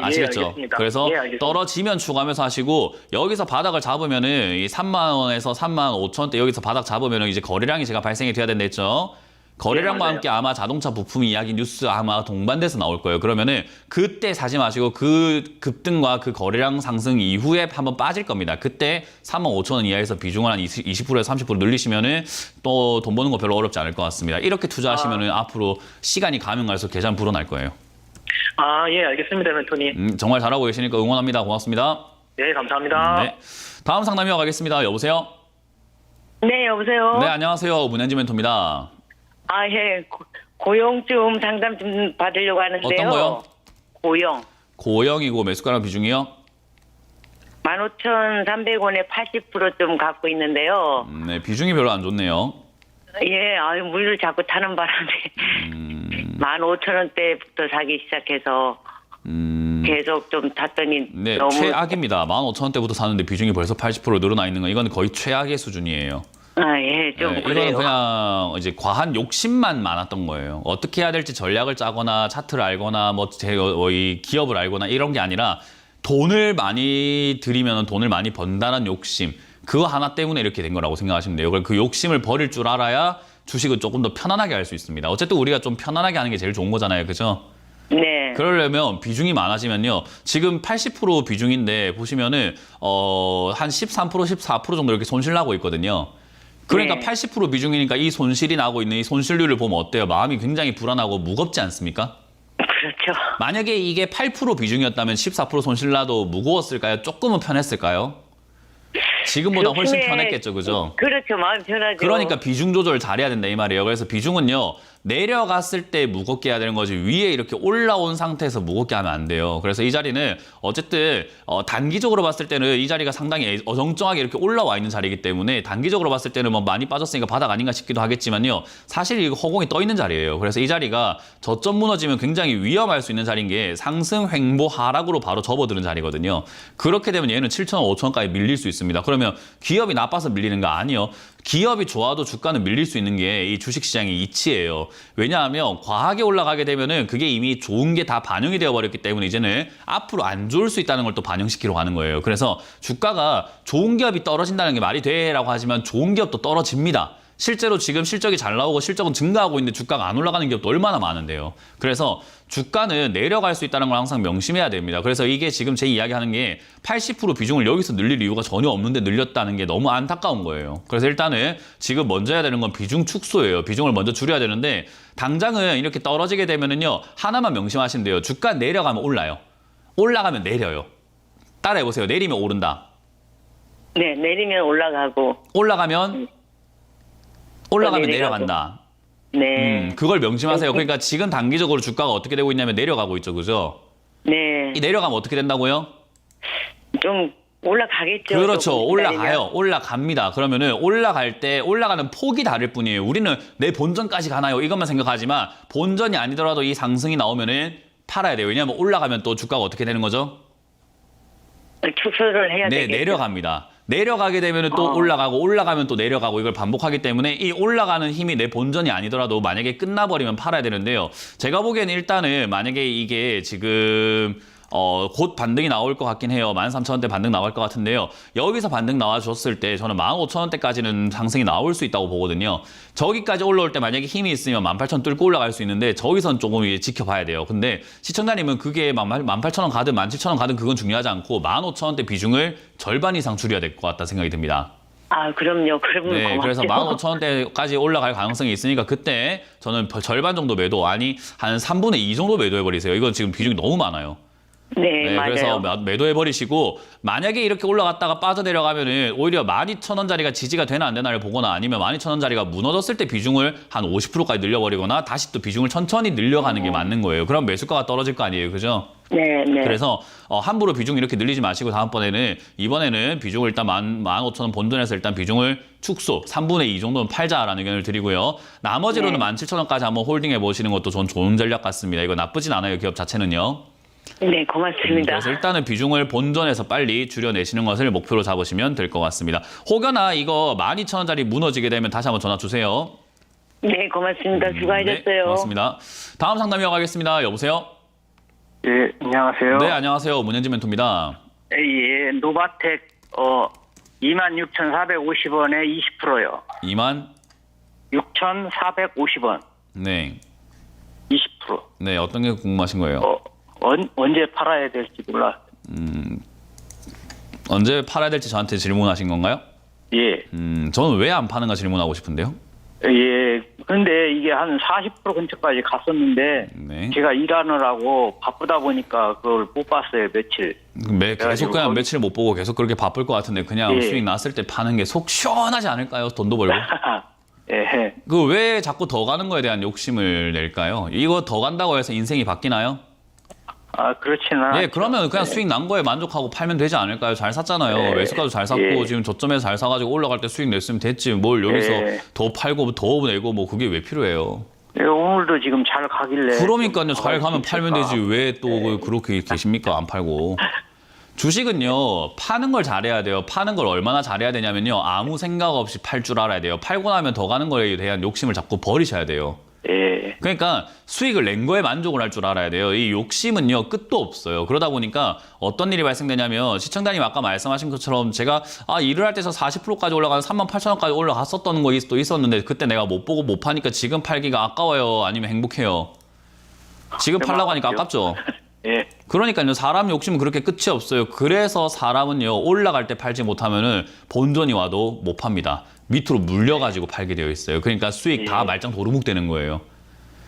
B: 예,
A: 아시겠죠?
B: 알겠습니다.
A: 그래서
B: 예, 알겠습니다.
A: 떨어지면 추가 매수하시고 여기서 바닥을 잡으면은 이 3만 원에서 3만 5천 원대 여기서 바닥 잡으면은 이제 거래량이 제가 발생이 돼야 된다 했죠. 거래량과
B: 맞아요.
A: 함께 아마 자동차 부품 이야기 뉴스 아마 동반돼서 나올 거예요. 그러면은 그때 사지 마시고 그 급등과 그 거래량 상승 이후에 한번 빠질 겁니다. 그때 35,000원 이하에서 비중을 한 20%에서 30% 늘리시면은 또 돈 버는 거 별로 어렵지 않을 것 같습니다. 이렇게 투자하시면은 앞으로 시간이 가면 갈수록 계산 불어날 거예요.
B: 예, 알겠습니다, 멘토님.
A: 정말 잘하고 계시니까 응원합니다. 고맙습니다.
B: 네, 감사합니다.
A: 네. 다음 상담 이어가겠습니다. 여보세요?
C: 네, 여보세요.
A: 네, 안녕하세요. 문현지 멘토입니다.
E: 예. 고용 상담 좀 받으려고 하는데요.
A: 어떤 거요?
E: 고용.
A: 고영이고 매수가랑 비중이요?
E: 15,300원에 80% 좀 갖고 있는데요.
A: 네, 비중이 별로 안 좋네요.
E: 물을 자꾸 타는 바람에 15,000원대부터 사기 시작해서 계속 좀 탔더니
A: 네,
E: 너무
A: 최악입니다. 15,000원대부터 사는데 비중이 벌써 80% 늘어나 있는 건 이건 거의 최악의 수준이에요.
E: 좀
A: 네,
E: 그래요.
A: 이거는 그냥 이제 과한 욕심만 많았던 거예요. 어떻게 해야 될지 전략을 짜거나 차트를 알거나 이 기업을 알거나 이런 게 아니라 돈을 많이 들이면 돈을 많이 번다는 욕심. 그거 하나 때문에 이렇게 된 거라고 생각하시면 돼요. 그 욕심을 버릴 줄 알아야 주식을 조금 더 편안하게 할 수 있습니다. 어쨌든 우리가 좀 편안하게 하는 게 제일 좋은 거잖아요. 그죠?
E: 네.
A: 그러려면 비중이 많아지면요. 지금 80% 비중인데 보시면은 한 13%, 14% 정도 이렇게 손실 나고 있거든요. 그러니까
E: 네.
A: 80% 비중이니까 이 손실이 나고 있는 이 손실률을 보면 어때요? 마음이 굉장히 불안하고 무겁지 않습니까?
E: 그렇죠.
A: 만약에 이게 8% 비중이었다면 14% 손실 나도 무거웠을까요? 조금은 편했을까요? 지금보다 훨씬
E: 욕심에-
A: 편했겠죠, 그죠?
E: 그렇죠. 마음 편하죠.
A: 그러니까 비중 조절 잘해야 된다 이 말이에요. 그래서 비중은요. 내려갔을 때 무겁게 해야 되는 거지 위에 이렇게 올라온 상태에서 무겁게 하면 안 돼요. 그래서 이 자리는 어쨌든 단기적으로 봤을 때는 이 자리가 상당히 어정쩡하게 이렇게 올라와 있는 자리이기 때문에 단기적으로 봤을 때는 뭐 많이 빠졌으니까 바닥 아닌가 싶기도 하겠지만요. 사실 이거 허공이 떠 있는 자리예요. 그래서 이 자리가 저점 무너지면 굉장히 위험할 수 있는 자리인 게 상승 횡보 하락으로 바로 접어드는 자리거든요. 그렇게 되면 얘는 7,000원, 5,000원까지 밀릴 수 있습니다. 그러면 기업이 나빠서 밀리는 거 아니에요. 기업이 좋아도 주가는 밀릴 수 있는 게 이 주식시장의 이치예요. 왜냐하면 과하게 올라가게 되면은 그게 이미 좋은 게 다 반영이 되어버렸기 때문에 이제는 앞으로 안 좋을 수 있다는 걸 또 반영시키러 가는 거예요. 그래서 주가가 좋은 기업이 떨어진다는 게 말이 돼라고 하지만 좋은 기업도 떨어집니다. 실제로 지금 실적이 잘 나오고 실적은 증가하고 있는데 주가가 안 올라가는 기업도 얼마나 많은데요. 그래서 주가는 내려갈 수 있다는 걸 항상 명심해야 됩니다. 그래서 이게 지금 제 이야기하는 게 80% 비중을 여기서 늘릴 이유가 전혀 없는데 늘렸다는 게 너무 안타까운 거예요. 그래서 일단은 지금 먼저 해야 되는 건 비중 축소예요. 비중을 먼저 줄여야 되는데 당장은 이렇게 떨어지게 되면은요. 하나만 명심하시면 돼요. 주가 내려가면 올라요. 올라가면 내려요. 따라해보세요. 내리면 오른다.
E: 네, 내리면 올라가고.
A: 올라가면
E: 내려가고.
A: 내려간다.
E: 네.
A: 그걸 명심하세요. 그러니까 지금 단기적으로 주가가 어떻게 되고 있냐면 내려가고 있죠. 그죠?
E: 네.
A: 이 내려가면 어떻게 된다고요?
E: 좀 올라가겠죠.
A: 그렇죠.
E: 조금
A: 올라가요.
E: 기다리면.
A: 올라갑니다. 그러면은 올라갈 때 올라가는 폭이 다를 뿐이에요. 우리는 내 본전까지 가나요? 이것만 생각하지만 본전이 아니더라도 이 상승이 나오면은 팔아야 돼요. 왜냐하면 올라가면 또 주가가 어떻게 되는 거죠?
E: 축소를 해야
A: 네,
E: 되겠죠.
A: 내려갑니다. 내려가게 되면 또 올라가고 올라가면 또 내려가고 이걸 반복하기 때문에 이 올라가는 힘이 내 본전이 아니더라도 만약에 끝나버리면 팔아야 되는데요. 제가 보기에는 일단은 만약에 이게 지금 곧 반등이 나올 것 같긴 해요. 13,000원대 반등 나올 것 같은데요. 여기서 반등 나와줬을 때 저는 15,000원대까지는 상승이 나올 수 있다고 보거든요. 저기까지 올라올 때 만약에 힘이 있으면 18,000원 뚫고 올라갈 수 있는데 저기선 조금 지켜봐야 돼요. 근데 시청자님은 그게 18,000원 가든 17,000원 가든 그건 중요하지 않고 15,000원대 비중을 절반 이상 줄여야 될 것 같다 생각이 듭니다.
E: 그럼요. 그러면
A: 네,
E: 고맙죠.
A: 그래서 15,000원대까지 올라갈 가능성이 있으니까 그때 저는 절반 정도 매도, 아니 한 3분의 2 정도 매도해버리세요. 이건 지금 비중이 너무 많아요.
E: 네, 맞아요.
A: 그래서 매도해버리시고 만약에 이렇게 올라갔다가 빠져내려가면은 오히려 12,000원짜리가 지지가 되나 안 되나를 보거나 아니면 12,000원짜리가 무너졌을 때 비중을 한 50%까지 늘려버리거나 다시 또 비중을 천천히 늘려가는 게 맞는 거예요. 그럼 매수가가 떨어질 거 아니에요. 그죠?
E: 네, 네.
A: 그래서 함부로 비중 이렇게 늘리지 마시고 이번에는 비중을 일단 15,000원 본전에서 일단 비중을 축소 3분의 2 정도는 팔자라는 의견을 드리고요. 나머지로는 17,000원까지 한번 홀딩해 보시는 것도 전 좋은 전략 같습니다. 이거 나쁘진 않아요. 기업 자체는요.
E: 네, 고맙습니다.
A: 그래서 일단은 비중을 본전에서 빨리 줄여내시는 것을 목표로 잡으시면 될 것 같습니다. 혹여나 이거 12,000원짜리 무너지게 되면 다시 한번 전화 주세요.
E: 네, 고맙습니다.
A: 네,
E: 수고하셨어요.
A: 고맙습니다. 다음 상담 이어가겠습니다. 여보세요?
G: 예, 안녕하세요.
A: 네, 안녕하세요. 문현지 멘토입니다.
F: 예, 노바텍 26,450원에 20%요.
A: 2만
G: 6,450원.
A: 네.
G: 20%.
A: 네, 어떤 게 궁금하신 거예요?
G: 언제 팔아야 될지 몰라.
A: 언제 팔아야 될지 저한테 질문하신 건가요?
G: 예.
A: 저는 왜 안 파는가 질문하고 싶은데요.
G: 예. 근데 이게 한 40% 근처까지 갔었는데
A: 네.
G: 제가 일하느라고 바쁘다 보니까 그걸 못 봤어요, 며칠.
A: 계속 그냥 며칠 못 보고 계속 그렇게 바쁠 것 같은데 그냥
G: 예.
A: 수익 났을 때 파는 게 속 시원하지 않을까요? 돈도 벌고.
G: 예.
A: 그 왜 자꾸 더 가는 거에 대한 욕심을 낼까요? 이거 더 간다고 해서 인생이 바뀌나요?
G: 그렇지는 않아요.
A: 예, 그러면 그냥 수익 난 거에 만족하고 팔면 되지 않을까요? 잘 샀잖아요.
G: 예.
A: 매수가도 잘 샀고
G: 예.
A: 지금 저점에서 잘 사가지고 올라갈 때 수익 냈으면 됐지. 뭘 여기서
G: 예.
A: 더 팔고 더 내고 뭐 그게 왜 필요해요?
G: 예, 오늘도 지금 잘 가길래.
A: 그러니까요.
G: 좀
A: 잘 가면 팔면
G: 있을까.
A: 되지. 왜 또 그렇게 계십니까? 안 팔고. 주식은요, 파는 걸 잘해야 돼요. 파는 걸 얼마나 잘해야 되냐면요, 아무 생각 없이 팔 줄 알아야 돼요. 팔고 나면 더 가는 거에 대한 욕심을 자꾸 버리셔야 돼요.
G: 예.
A: 그러니까 수익을 낸 거에 만족을 할 줄 알아야 돼요. 이 욕심은요, 끝도 없어요. 그러다 보니까 어떤 일이 발생되냐면, 시청자님 아까 말씀하신 것처럼 제가 일을 할 때서 40%까지 올라가는 38,000원까지 올라갔었던 거 또 있었는데 그때 내가 못 보고 못 파니까 지금 팔기가 아까워요? 아니면 행복해요? 지금 팔라고 하니까 아깝죠?
G: 예.
A: 그러니까요, 사람 욕심은 그렇게 끝이 없어요. 그래서 사람은요, 올라갈 때 팔지 못하면은 본전이 와도 못 팝니다. 밑으로 물려가지고 팔게 되어 있어요. 그러니까 수익 다 말짱 도루묵 되는 거예요.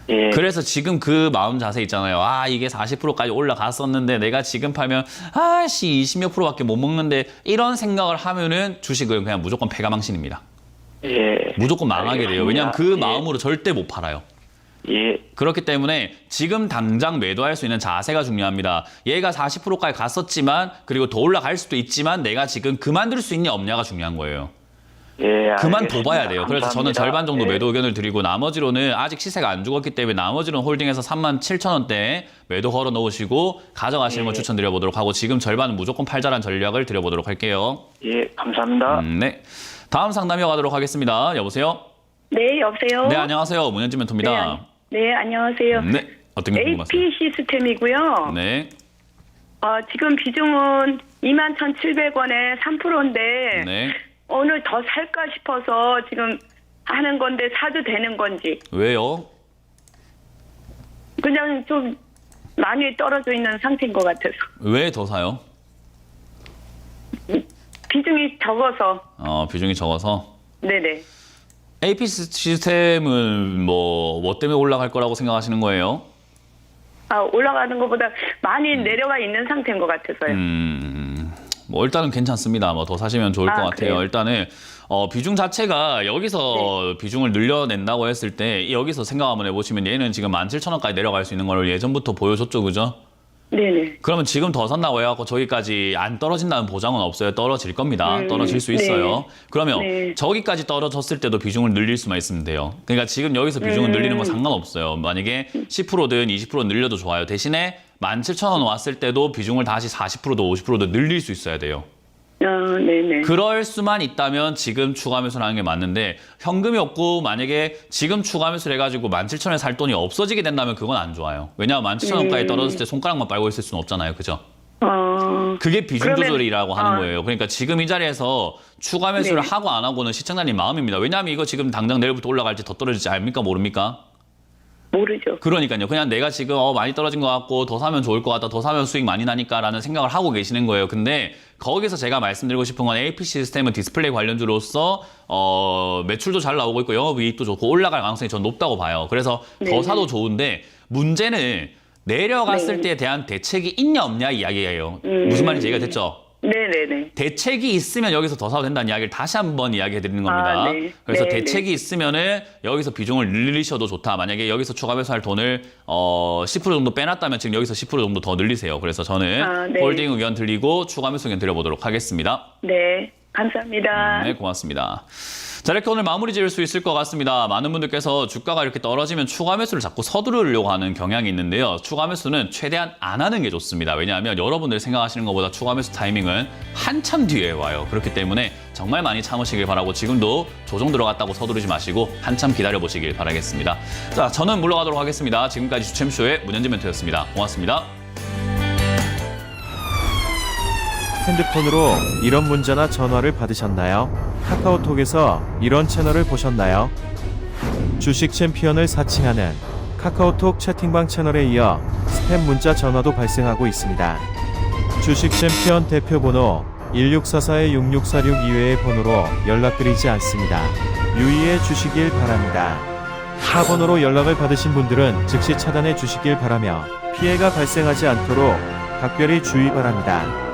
G: 예.
A: 그래서 지금 그 마음 자세 있잖아요. 이게 40%까지 올라갔었는데 내가 지금 팔면 20몇 프로밖에 못 먹는데 이런 생각을 하면은 주식은 그냥 무조건 패가망신입니다.
G: 예.
A: 무조건 망하게 돼요. 왜냐하면 그
G: 알겠습니다.
A: 마음으로 절대 못 팔아요.
G: 예.
A: 그렇기 때문에 지금 당장 매도할 수 있는 자세가 중요합니다. 얘가 40%까지 갔었지만 그리고 더 올라갈 수도 있지만 내가 지금 그만둘 수 있냐 없냐가 중요한 거예요.
G: 예.
A: 그만
G: 알겠습니다.
A: 둬봐야 돼요. 그래서 저는
G: 감사합니다.
A: 절반 정도
G: 예.
A: 매도 의견을 드리고 나머지로는 아직 시세가 안 죽었기 때문에 나머지는 홀딩해서 37,000원대에 매도 걸어 놓으시고 가져가시는 걸 추천드려보도록 하고 지금 절반은 무조건 팔자란 전략을 드려보도록 할게요.
G: 예. 감사합니다.
A: 네. 다음 상담 이어가도록 하겠습니다. 여보세요?
C: 네, 여보세요?
A: 네, 안녕하세요. 문현진 멘토입니다.
C: 네, 안녕하세요.
A: 네. 어떤 게 궁금하세요?
C: AP 시스템이고요.
A: 네.
C: 지금 비중은 21,700원에 3%인데
A: 네.
C: 오늘 더 살까 싶어서 지금 하는 건데 사도 되는 건지.
A: 왜요?
C: 그냥 좀 많이 떨어져 있는 상태인 것 같아서.
A: 왜 더 사요?
C: 비중이 적어서.
A: 비중이 적어서.
C: 네네.
A: AP 시스템은 뭐 때문에 올라갈 거라고 생각하시는 거예요?
C: 올라가는 것보다 많이 내려와 있는 상태인 것 같아서요.
A: 뭐 일단은 괜찮습니다. 뭐 더 사시면 좋을 것 같아요.
C: 그래요?
A: 일단은 비중 자체가 여기서 비중을 늘려낸다고 했을 때 여기서 생각 한번 해보시면 얘는 지금 17,000원까지 내려갈 수 있는 걸 예전부터 보여줬죠, 그죠?
C: 네네.
A: 그러면 지금 더 산다고 해갖고 저기까지 안 떨어진다는 보장은 없어요. 떨어질 겁니다. 떨어질 수 있어요. 그러면
C: 네.
A: 저기까지 떨어졌을 때도 비중을 늘릴 수만 있으면 돼요. 그러니까 지금 여기서 비중을 늘리는 건 상관없어요. 만약에 10%든 20% 늘려도 좋아요. 대신에 17,000원 왔을 때도 비중을 다시 40%도 50%도 늘릴 수 있어야 돼요.
C: 네네.
A: 그럴 수만 있다면 지금 추가 매수를 하는 게 맞는데 현금이 없고 만약에 지금 추가 매수를 해가지고 17,000원에 살 돈이 없어지게 된다면 그건 안 좋아요. 왜냐하면 17,000원까지 떨어졌을 때 손가락만 빨고 있을 수는 없잖아요. 그죠? 그게 비중
C: 그러면-
A: 조절이라고 하는 거예요. 그러니까 지금 이 자리에서 추가 매수를 하고 안 하고는 시청자님 마음입니다. 왜냐하면 이거 지금 당장 내일부터 올라갈지 더 떨어질지 압니까? 모릅니까?
C: 모르죠.
A: 그러니까요. 그냥 내가 지금 많이 떨어진 것 같고 더 사면 좋을 것 같다. 더 사면 수익 많이 나니까라는 생각을 하고 계시는 거예요. 근데 거기서 제가 말씀드리고 싶은 건 AP 시스템은 디스플레이 관련주로서 매출도 잘 나오고 있고 영업이익도 좋고 올라갈 가능성이 전 높다고 봐요. 그래서 더 사도 좋은데 문제는 내려갔을 때에 대한 대책이 있냐 없냐 이야기예요. 무슨 말인지 이해가 됐죠?
C: 네네네.
A: 대책이 있으면 여기서 더 사도 된다는 이야기를 다시 한번 이야기해 드리는 겁니다.
C: 네.
A: 그래서
C: 네,
A: 대책이 있으면은 여기서 비중을 늘리셔도 좋다. 만약에 여기서 추가 매수할 돈을 10% 정도 빼놨다면 지금 여기서 10% 정도 더 늘리세요. 그래서 저는
C: 네.
A: 홀딩 의견 드리고 추가 매수 의견 드려보도록 하겠습니다.
C: 네. 감사합니다.
A: 네, 고맙습니다. 자, 이렇게 오늘 마무리 지을 수 있을 것 같습니다. 많은 분들께서 주가가 이렇게 떨어지면 추가 매수를 자꾸 서두르려고 하는 경향이 있는데요. 추가 매수는 최대한 안 하는 게 좋습니다. 왜냐하면 여러분들이 생각하시는 것보다 추가 매수 타이밍은 한참 뒤에 와요. 그렇기 때문에 정말 많이 참으시길 바라고 지금도 조정 들어갔다고 서두르지 마시고 한참 기다려보시길 바라겠습니다. 자, 저는 물러가도록 하겠습니다. 지금까지 주챔쇼의 문현진 멘토였습니다. 고맙습니다.
H: 핸드폰으로 이런 문자나 전화를 받으셨나요? 카카오톡에서 이런 채널을 보셨나요? 주식 챔피언을 사칭하는 카카오톡 채팅방 채널에 이어 스팸 문자 전화도 발생하고 있습니다. 주식 챔피언 대표번호 1644-6646 이외의 번호로 연락드리지 않습니다. 유의해 주시길 바랍니다. 타 번호로 연락을 받으신 분들은 즉시 차단해 주시길 바라며 피해가 발생하지 않도록 각별히 주의 바랍니다.